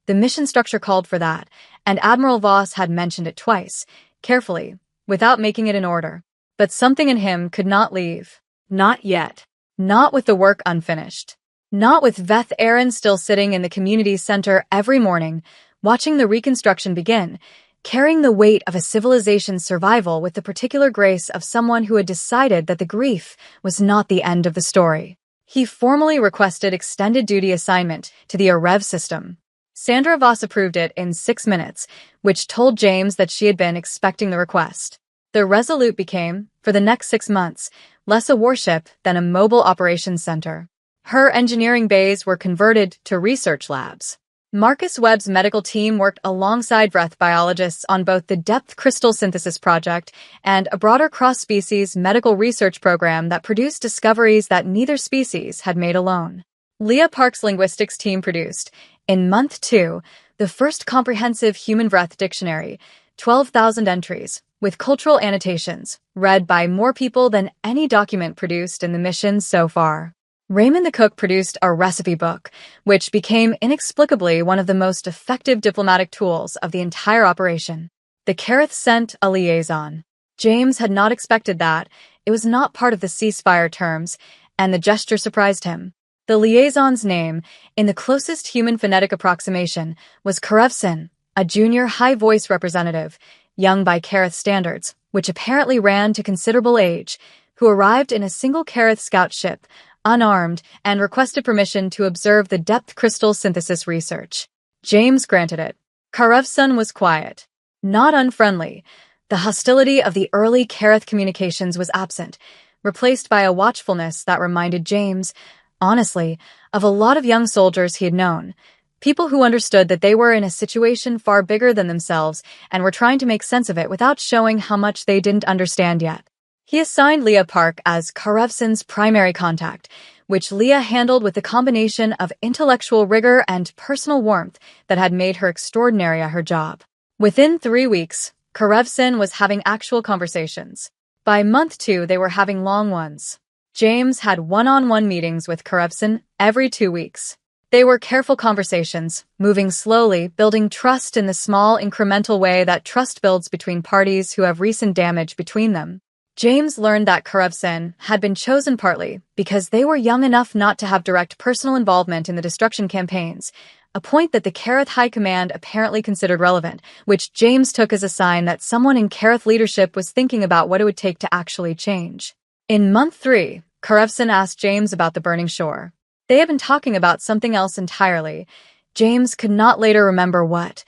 The mission structure called for that, and Admiral Voss had mentioned it twice, carefully, without making it in order. But something in him could not leave. Not yet. Not with the work unfinished. Not with Veth Aaron still sitting in the community center every morning, watching the reconstruction begin, carrying the weight of a civilization's survival with the particular grace of someone who had decided that the grief was not the end of the story. He formally requested extended duty assignment to the Arev system. Sandra Voss approved it in 6 minutes, which told James that she had been expecting the request. The Resolute became, for the next 6 months, less a warship than a mobile operations center. Her engineering bays were converted to research labs. Marcus Webb's medical team worked alongside breath biologists on both the depth crystal synthesis project and a broader cross-species medical research program that produced discoveries that neither species had made alone. Leah Park's linguistics team produced, in month 2, the first comprehensive human breath dictionary, 12,000 entries, with cultural annotations, read by more people than any document produced in the mission so far. Raymond the cook produced a recipe book, which became inexplicably one of the most effective diplomatic tools of the entire operation. The Kareth sent a liaison. James had not expected that. It was not part of the ceasefire terms, and the gesture surprised him. The liaison's name, in the closest human phonetic approximation, was Karevson, a junior high-voice representative, young by Kareth standards, which apparently ran to considerable age, who arrived in a single Kareth scout ship, unarmed, and requested permission to observe the depth crystal synthesis research. James granted it. Karevson was quiet, not unfriendly. The hostility of the early Kareth communications was absent, replaced by a watchfulness that reminded James, honestly, of a lot of young soldiers he had known. People who understood that they were in a situation far bigger than themselves and were trying to make sense of it without showing how much they didn't understand yet. He assigned Leah Park as Karevson's primary contact, which Leah handled with a combination of intellectual rigor and personal warmth that had made her extraordinary at her job. Within 3 weeks, Karevson was having actual conversations. By month 2, they were having long ones. James had one-on-one meetings with Karevson every 2 weeks. They were careful conversations, moving slowly, building trust in the small, incremental way that trust builds between parties who have recent damage between them. James learned that Karevson had been chosen partly because they were young enough not to have direct personal involvement in the destruction campaigns, a point that the Kareth High Command apparently considered relevant, which James took as a sign that someone in Kareth leadership was thinking about what it would take to actually change. In month 3, Karevson asked James about the burning shore. They had been talking about something else entirely. James could not later remember what,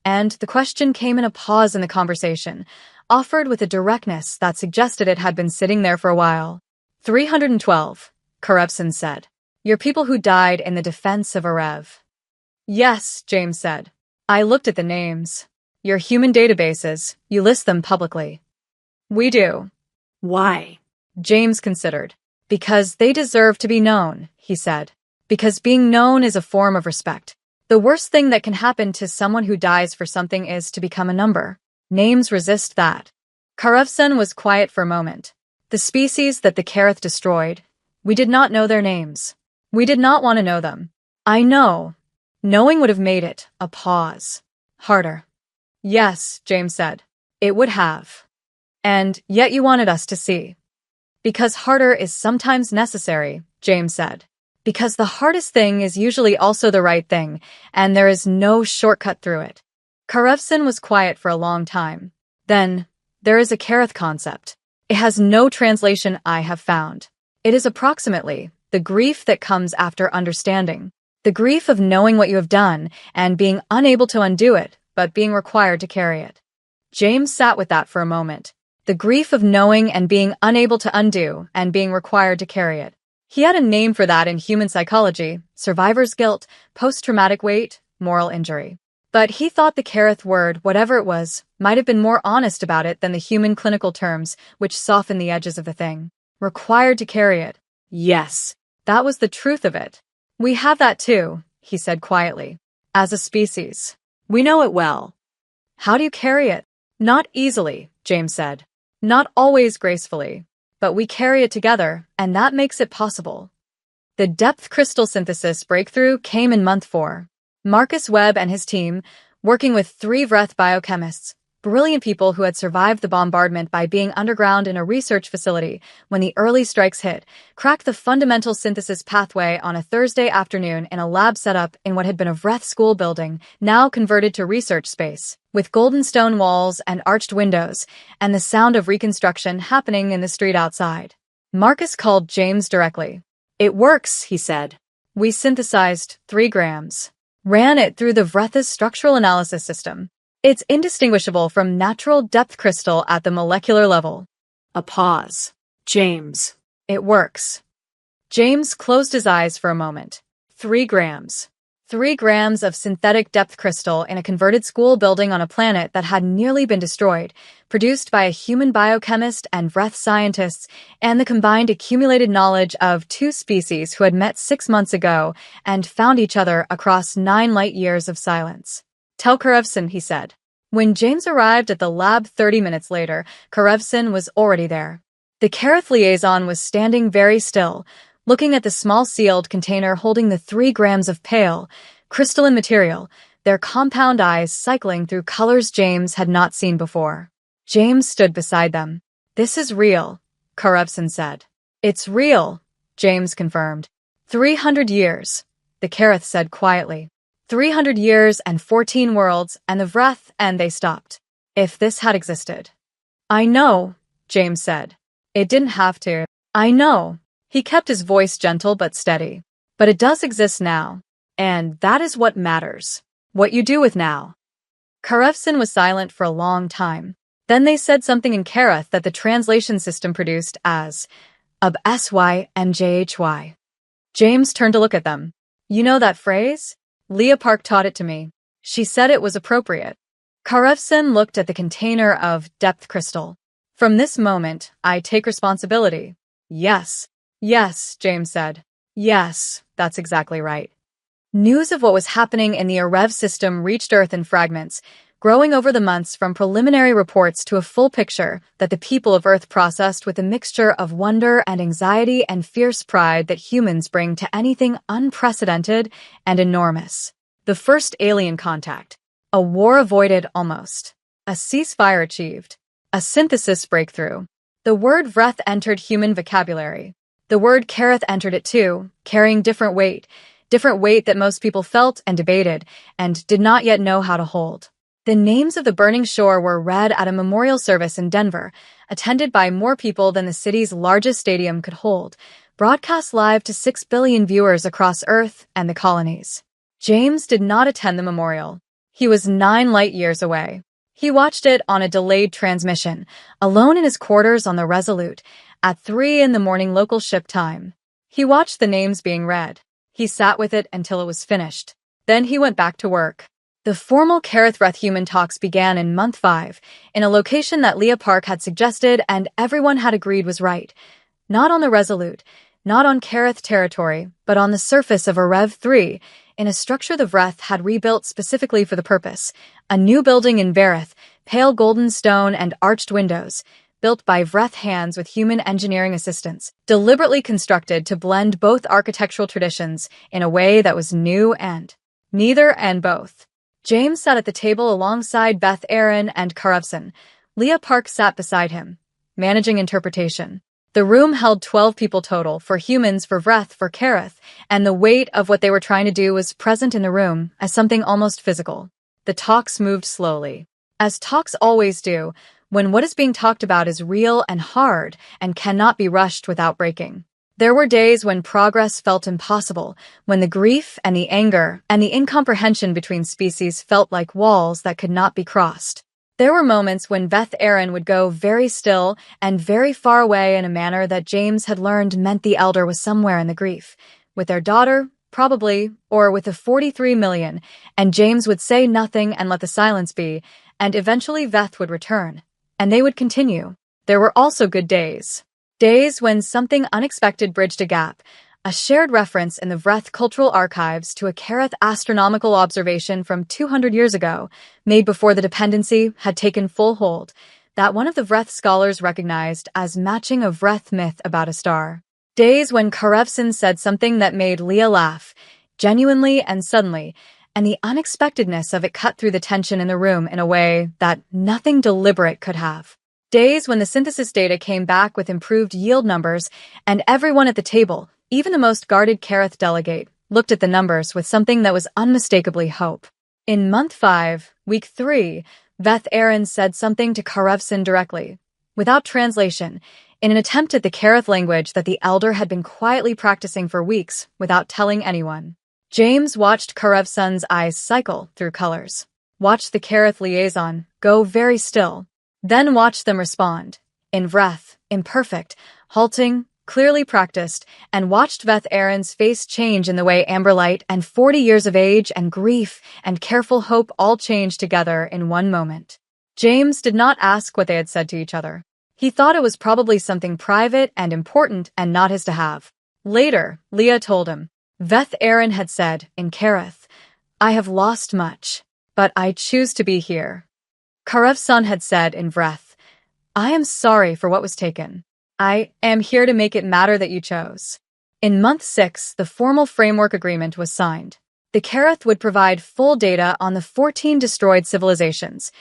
and the question came in a pause in the conversation, offered with a directness that suggested it had been sitting there for a while. 312, Karevson said. Your people who died in the defense of Arev. Yes, James said. I looked at the names. Your human databases, you list them publicly. We do. Why? James considered. Because they deserve to be known, he said. Because being known is a form of respect. The worst thing that can happen to someone who dies for something is to become a number. Names resist that. Karevson was quiet for a moment. The species that the Kareth destroyed, we did not know their names. We did not want to know them. I know. Knowing would have made it, a pause, harder. Yes, James said. It would have. And yet you wanted us to see. Because harder is sometimes necessary, James said. Because the hardest thing is usually also the right thing, and there is no shortcut through it. Karevson was quiet for a long time. Then, there is a Kareth concept. It has no translation I have found. It is approximately the grief that comes after understanding. The grief of knowing what you have done and being unable to undo it, but being required to carry it. James sat with that for a moment. The grief of knowing and being unable to undo and being required to carry it. He had a name for that in human psychology: survivor's guilt, post-traumatic weight, moral injury. But he thought the Kareth word, whatever it was, might have been more honest about it than the human clinical terms, which soften the edges of the thing. Required to carry it. Yes, that was the truth of it. We have that too, he said quietly. As a species. We know it well. How do you carry it? Not easily, James said. Not always gracefully. But we carry it together, and that makes it possible. The depth crystal synthesis breakthrough came in month 4. Marcus Webb and his team, working with 3 Vreth biochemists, brilliant people who had survived the bombardment by being underground in a research facility when the early strikes hit, cracked the fundamental synthesis pathway on a Thursday afternoon in a lab set up in what had been a Vreth school building, now converted to research space, with golden stone walls and arched windows, and the sound of reconstruction happening in the street outside. Marcus called James directly. It works, he said. We synthesized 3 grams. Ran it through the Vreth's structural analysis system. It's indistinguishable from natural depth crystal at the molecular level. A pause. James. It works. James closed his eyes for a moment. 3 grams. 3 grams of synthetic depth crystal in a converted school building on a planet that had nearly been destroyed, produced by a human biochemist and Vreth scientists, and the combined accumulated knowledge of 2 species who had met 6 months ago and found each other across 9 light years of silence. Tell Karevson, he said. When James arrived at the lab 30 minutes later, Karevson was already there. The Kareth liaison was standing very still, looking at the small sealed container holding the 3 grams of pale, crystalline material, their compound eyes cycling through colors James had not seen before. James stood beside them. This is real, Karevson said. It's real, James confirmed. 300 years, the Kareth said quietly. 300 years and 14 worlds and the Vreth, and they stopped. If this had existed. I know, James said. It didn't have to. I know. He kept his voice gentle but steady. But it does exist now. And that is what matters. What you do with now. Karevson was silent for a long time. Then they said something in Kareth that the translation system produced as HFY and HFY. James turned to look at them. You know that phrase? Leah Park taught it to me. She said it was appropriate. Karevson looked at the container of depth crystal. From this moment, I take responsibility. Yes. Yes, James said. Yes, that's exactly right. News of what was happening in the Arev system reached Earth in fragments, growing over the months from preliminary reports to a full picture that the people of Earth processed with a mixture of wonder and anxiety and fierce pride that humans bring to anything unprecedented and enormous. The first alien contact. A war avoided almost. A ceasefire achieved. A synthesis breakthrough. The word Vreth entered human vocabulary. The word Kareth entered it too, carrying different weight that most people felt and debated and did not yet know how to hold. The names of the burning shore were read at a memorial service in Denver, attended by more people than the city's largest stadium could hold, broadcast live to 6 billion viewers across Earth and the colonies. James did not attend the memorial. He was 9 light years away. He watched it on a delayed transmission, alone in his quarters on the Resolute, at 3 a.m. local ship time. He watched the names being read. He sat with it until it was finished. Then he went back to work. The formal Kareth Vreth human talks began in month 5, in a location that Leah Park had suggested and everyone had agreed was right. Not on the Resolute, not on Kareth territory, but on the surface of Arev 3, in a structure the Vreth had rebuilt specifically for the purpose. A new building in Vareth, pale golden stone and arched windows, built by Vreth hands with human engineering assistance, deliberately constructed to blend both architectural traditions in a way that was new and neither and both. James sat at the table alongside Beth Aaron and Karevson. Leah Park sat beside him, managing interpretation. The room held 12 people total, for humans, for Vreth, for Kareth, and the weight of what they were trying to do was present in the room as something almost physical. The talks moved slowly. As talks always do, when what is being talked about is real and hard and cannot be rushed without breaking. There were days when progress felt impossible, when the grief and the anger and the incomprehension between species felt like walls that could not be crossed. There were moments when Beth Aaron would go very still and very far away in a manner that James had learned meant the elder was somewhere in the grief, with their daughter, probably, or with the 43 million, and James would say nothing and let the silence be, and eventually Beth would return. And they would continue. There were also good days. Days when something unexpected bridged a gap, a shared reference in the Vreth cultural archives to a Kareth astronomical observation from 200 years ago, made before the dependency had taken full hold, that one of the Vreth scholars recognized as matching a Vreth myth about a star. Days when Karevson said something that made Leah laugh, genuinely and suddenly, and the unexpectedness of it cut through the tension in the room in a way that nothing deliberate could have. Days when the synthesis data came back with improved yield numbers, and everyone at the table, even the most guarded Kareth delegate, looked at the numbers with something that was unmistakably hope. In month 5, week 3, Beth Aaron said something to Karevson directly, without translation, in an attempt at the Kareth language that the elder had been quietly practicing for weeks without telling anyone. James watched Karevson's eyes cycle through colors, watched the Kareth liaison go very still, then watched them respond, in Vreth, imperfect, halting, clearly practiced, and watched Beth Aaron's face change in the way amber light and 40 years of age and grief and careful hope all changed together in one moment. James did not ask what they had said to each other. He thought it was probably something private and important and not his to have. Later, Leah told him, Beth Aaron had said, in Kareth, I have lost much, but I choose to be here. Karevson had said in Vreth, I am sorry for what was taken. I am here to make it matter that you chose. In month 6, the formal framework agreement was signed. The Kareth would provide full data on the 14 destroyed civilizations.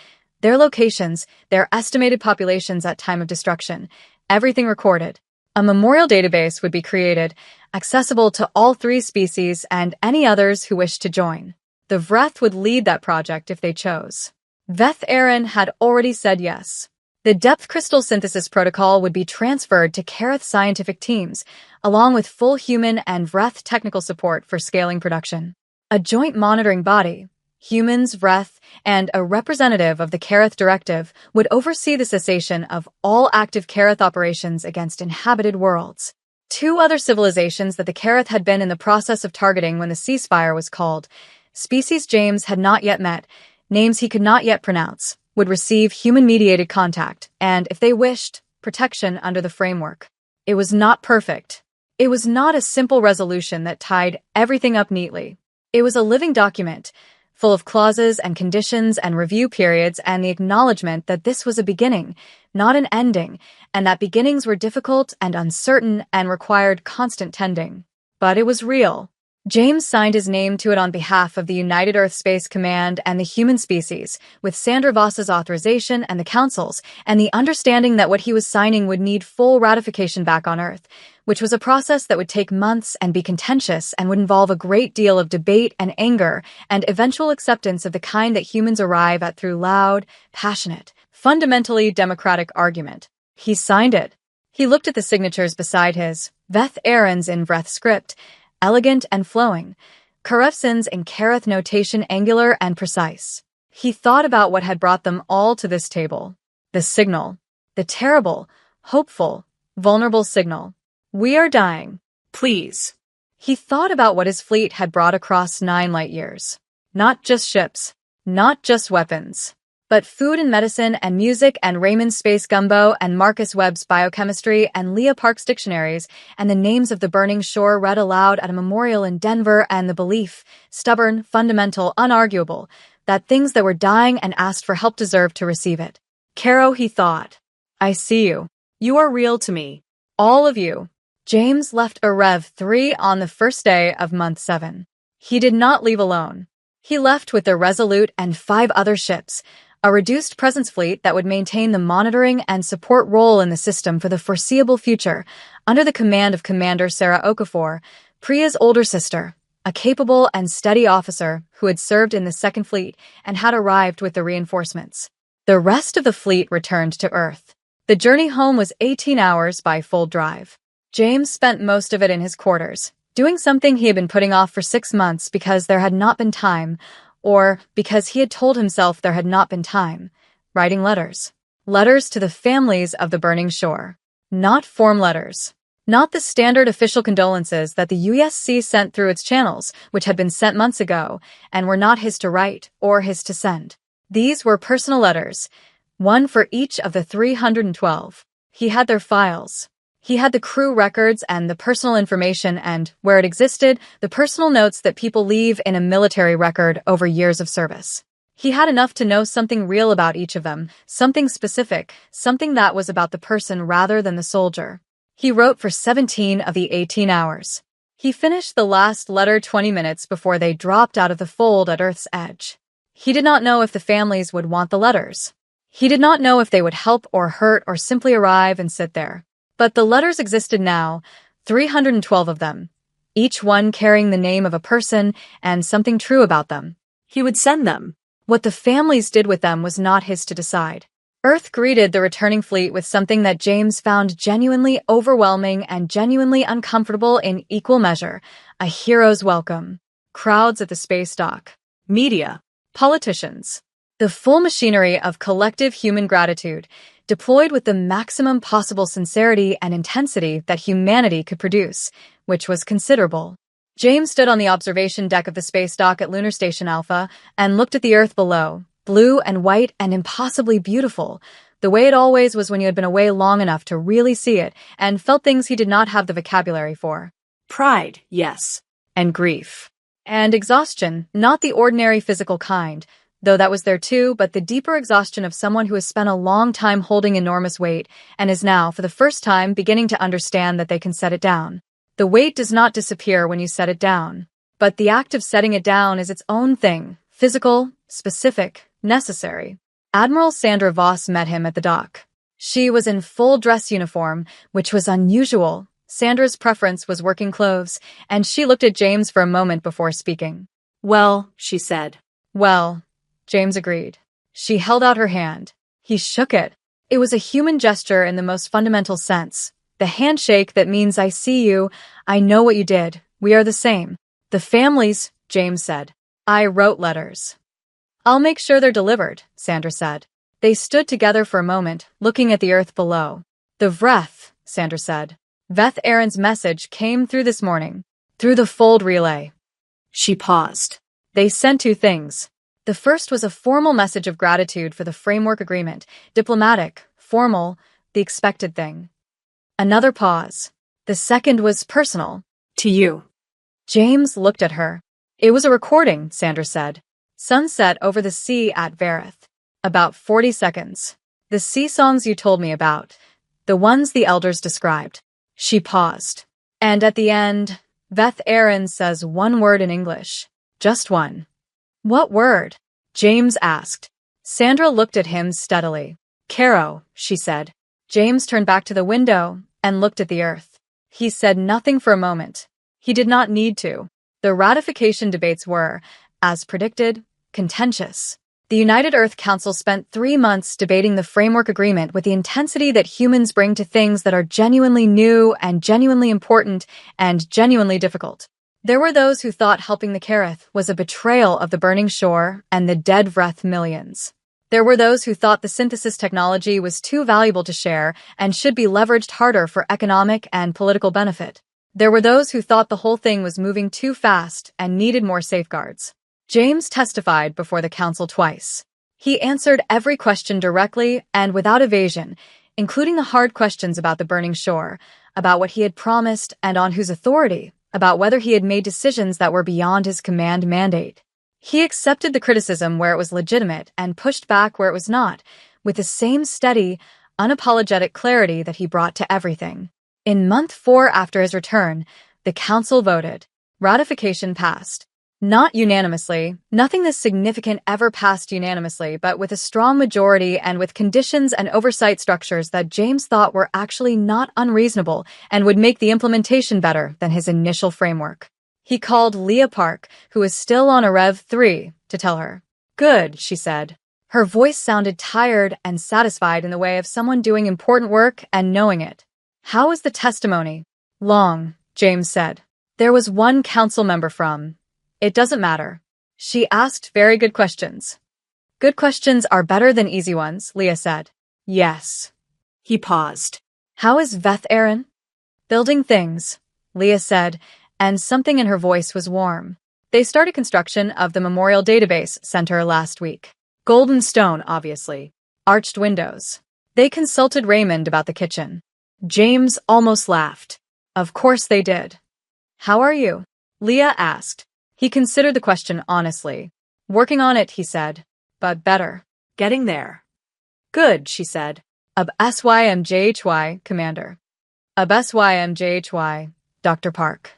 Their locations, their estimated populations at time of destruction, everything recorded. A memorial database would be created, accessible to all three species and any others who wished to join. The Vreth would lead that project if they chose. Veth Aaron had already said yes. The depth crystal synthesis protocol would be transferred to Kareth scientific teams, along with full human and Vreth technical support for scaling production. A joint monitoring body, humans, Vreth, and a representative of the Kareth Directive would oversee the cessation of all active Kareth operations against inhabited worlds. Two other civilizations that the Kareth had been in the process of targeting when the ceasefire was called, species James had not yet met, names he could not yet pronounce, would receive human-mediated contact and, if they wished, protection under the framework. It was not perfect. It was not a simple resolution that tied everything up neatly. It was a living document, full of clauses and conditions and review periods and the acknowledgement that this was a beginning, not an ending, and that beginnings were difficult and uncertain and required constant tending. But it was real. James signed his name to it on behalf of the United Earth Space Command and the human species, with Sandra Voss's authorization and the Council's, and the understanding that what he was signing would need full ratification back on Earth, which was a process that would take months and be contentious and would involve a great deal of debate and anger and eventual acceptance of the kind that humans arrive at through loud, passionate, fundamentally democratic argument. He signed it. He looked at the signatures beside his, Veth Aaron's in Vreth script, elegant and flowing, Karefson's in Kareth notation angular and precise. He thought about what had brought them all to this table. The signal. The terrible, hopeful, vulnerable signal. We are dying. Please. He thought about what his fleet had brought across 9 light years. Not just ships. Not just weapons. But food and medicine and music and Raymond's space gumbo and Marcus Webb's biochemistry and Leah Park's dictionaries and the names of the burning shore read aloud at a memorial in Denver and the belief, stubborn, fundamental, unarguable, that things that were dying and asked for help deserved to receive it. Caro, he thought. I see you. You are real to me. All of you. James left Rev 3 on the first day of month 7. He did not leave alone. He left with the Resolute and 5 other ships, a reduced presence fleet that would maintain the monitoring and support role in the system for the foreseeable future, under the command of Commander Sarah Okafor, Priya's older sister, a capable and steady officer who had served in the Second Fleet and had arrived with the reinforcements. The rest of the fleet returned to Earth. The journey home was 18 hours by full drive. James spent most of it in his quarters, doing something he had been putting off for 6 months because there had not been time, or because he had told himself there had not been time, writing letters. Letters to the families of the burning shore. Not form letters. Not the standard official condolences that the USC sent through its channels, which had been sent months ago, and were not his to write or his to send. These were personal letters, one for each of the 312. He had their files. He had the crew records and the personal information and, where it existed, the personal notes that people leave in a military record over years of service. He had enough to know something real about each of them, something specific, something that was about the person rather than the soldier. He wrote for 17 of the 18 hours. He finished the last letter 20 minutes before they dropped out of the fold at Earth's edge. He did not know if the families would want the letters. He did not know if they would help or hurt or simply arrive and sit there. But the letters existed now, 312 of them, each one carrying the name of a person and something true about them. He would send them. What the families did with them was not his to decide. Earth greeted the returning fleet with something that James found genuinely overwhelming and genuinely uncomfortable in equal measure, a hero's welcome. Crowds at the space dock. Media. Politicians. The full machinery of collective human gratitude, deployed with the maximum possible sincerity and intensity that humanity could produce, which was considerable. James stood on the observation deck of the space dock at Lunar Station Alpha and looked at the Earth below, blue and white and impossibly beautiful, the way it always was when you had been away long enough to really see it and felt things he did not have the vocabulary for. Pride, yes. And grief. And exhaustion, not the ordinary physical kind, though that was there too, but the deeper exhaustion of someone who has spent a long time holding enormous weight and is now, for the first time, beginning to understand that they can set it down. The weight does not disappear when you set it down, but the act of setting it down is its own thing, physical, specific, necessary. Admiral Sandra Voss met him at the dock. She was in full dress uniform, which was unusual. Sandra's preference was working clothes, and she looked at James for a moment before speaking. Well, she said. Well, James agreed. She held out her hand. He shook it. It was a human gesture in the most fundamental sense. The handshake that means I see you, I know what you did, we are the same. The families, James said. I wrote letters. I'll make sure they're delivered, Sandra said. They stood together for a moment, looking at the earth below. The Vreth, Sandra said. Veth Aaron's message came through this morning, through the fold relay. She paused. They sent two things. The first was a formal message of gratitude for the framework agreement, diplomatic, formal, the expected thing. Another pause. The second was personal. To you. James looked at her. It was a recording, Sandra said. Sunset over the sea at Vareth. About 40 seconds. The sea songs you told me about. The ones the elders described. She paused. And at the end, Veth Aaron says one word in English. Just one. What word? James asked. Sandra looked at him steadily. Caro, she said. James turned back to the window and looked at the earth. He said nothing for a moment. He did not need to. The ratification debates were, as predicted, contentious. The United Earth Council spent 3 months debating the framework agreement with the intensity that humans bring to things that are genuinely new and genuinely important and genuinely difficult. There were those who thought helping the Kareth was a betrayal of the burning shore and the dead Vreth millions. There were those who thought the synthesis technology was too valuable to share and should be leveraged harder for economic and political benefit. There were those who thought the whole thing was moving too fast and needed more safeguards. James testified before the council twice. He answered every question directly and without evasion, including the hard questions about the burning shore, about what he had promised and on whose authority, about whether he had made decisions that were beyond his command mandate. He accepted the criticism where it was legitimate and pushed back where it was not, with the same steady, unapologetic clarity that he brought to everything. In month 4 after his return, the council voted. Ratification passed. Not unanimously, nothing this significant ever passed unanimously, but with a strong majority and with conditions and oversight structures that James thought were actually not unreasonable and would make the implementation better than his initial framework. He called Leah Park, who was still on a Rev 3, to tell her. Good, she said. Her voice sounded tired and satisfied in the way of someone doing important work and knowing it. How was the testimony? Long, James said. There was one council member from. It doesn't matter. She asked very good questions. Good questions are better than easy ones, Leah said. Yes. He paused. How is Veth Aaron? Building things, Leah said, and something in her voice was warm. They started construction of the Memorial Database Center last week. Golden stone, obviously. Arched windows. They consulted Raymond about the kitchen. James almost laughed. Of course they did. How are you? Leah asked. He considered the question honestly. Working on it, he said. But better. Getting there. Good, she said. Ab SYMJHY, Commander. Ab SYMJHY, Dr. Park.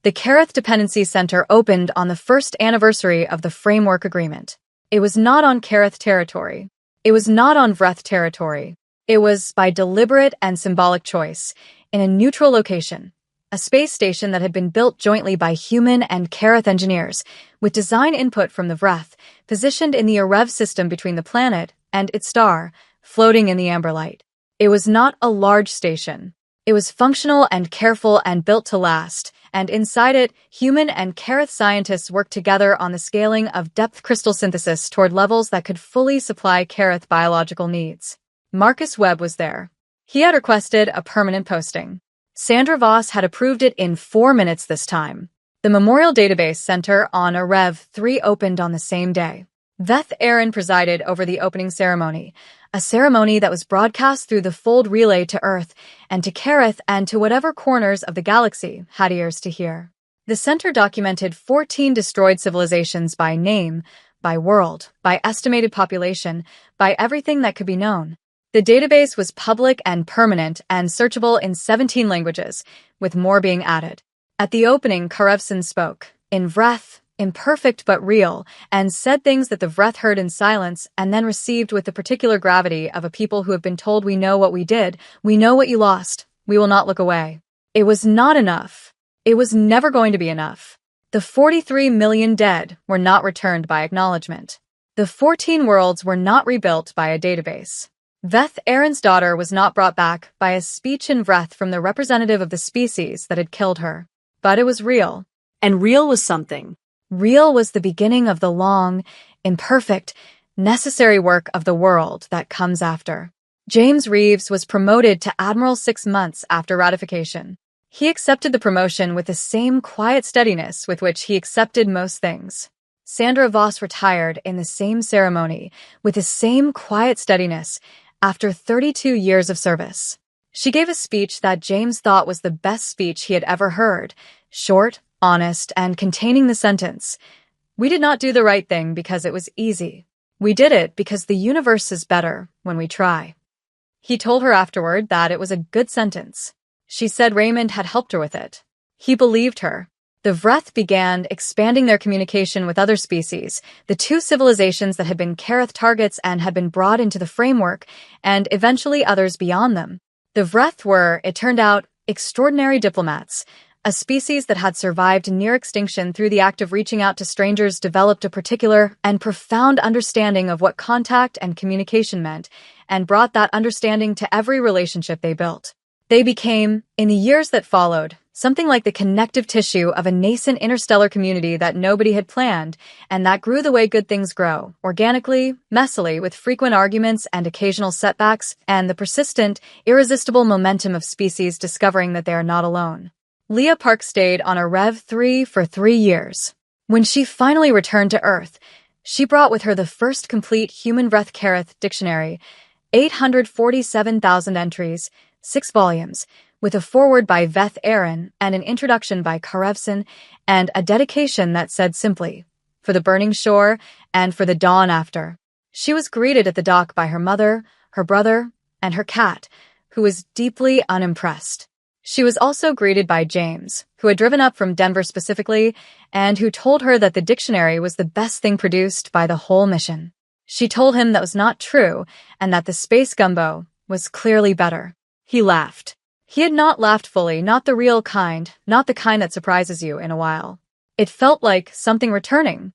The Kareth Dependency Center opened on the first anniversary of the Framework Agreement. It was not on Kareth territory. It was not on Vreth territory. It was, by deliberate and symbolic choice, in a neutral location. A space station that had been built jointly by human and Kareth engineers, with design input from the Vreth, positioned in the Arev system between the planet and its star, floating in the amber light. It was not a large station. It was functional and careful and built to last, and inside it, human and Kareth scientists worked together on the scaling of depth crystal synthesis toward levels that could fully supply Kareth biological needs. Marcus Webb was there. He had requested a permanent posting. Sandra Voss had approved it in 4 minutes this time. The Memorial Database Center on a Rev 3 opened on the same day. Veth Aaron presided over the opening ceremony, a ceremony that was broadcast through the fold relay to Earth and to Kareth and to whatever corners of the galaxy had ears to hear. The center documented 14 destroyed civilizations by name, by world, by estimated population, by everything that could be known. The database was public and permanent and searchable in 17 languages, with more being added. At the opening, Karevson spoke, in Vreth, imperfect but real, and said things that the Vreth heard in silence and then received with the particular gravity of a people who have been told, "We know what we did, we know what you lost, we will not look away." It was not enough. It was never going to be enough. The 43 million dead were not returned by acknowledgement. The 14 worlds were not rebuilt by a database. Veth Aaron's daughter was not brought back by a speech in Vreth from the representative of the species that had killed her. But it was real. And real was something. Real was the beginning of the long, imperfect, necessary work of the world that comes after. James Reeves was promoted to Admiral 6 months after ratification. He accepted the promotion with the same quiet steadiness with which he accepted most things. Sandra Voss retired in the same ceremony with the same quiet steadiness after 32 years of service. She gave a speech that James thought was the best speech he had ever heard, short, honest, and containing the sentence, "We did not do the right thing because it was easy. We did it because the universe is better when we try." He told her afterward that it was a good sentence. She said Raymond had helped her with it. He believed her. The Vreth began expanding their communication with other species, the two civilizations that had been Kareth targets and had been brought into the framework, and eventually others beyond them. The Vreth were, it turned out, extraordinary diplomats. A species that had survived near extinction through the act of reaching out to strangers developed a particular and profound understanding of what contact and communication meant, and brought that understanding to every relationship they built. They became, in the years that followed, something like the connective tissue of a nascent interstellar community that nobody had planned, and that grew the way good things grow, organically, messily, with frequent arguments and occasional setbacks, and the persistent, irresistible momentum of species discovering that they are not alone. Leah Park stayed on a Rev 3 for 3 years. When she finally returned to Earth, she brought with her the first complete human Vreth Kareth dictionary, 847,000 entries, 6 volumes, with a foreword by Veth Aaron and an introduction by Karevson, and a dedication that said simply, "For the burning shore and for the dawn after." She was greeted at the dock by her mother, her brother, and her cat, who was deeply unimpressed. She was also greeted by James, who had driven up from Denver specifically, and who told her that the dictionary was the best thing produced by the whole mission. She told him that was not true, and that the space gumbo was clearly better. He laughed. He had not laughed fully, not the real kind, not the kind that surprises you in a while. It felt like something returning,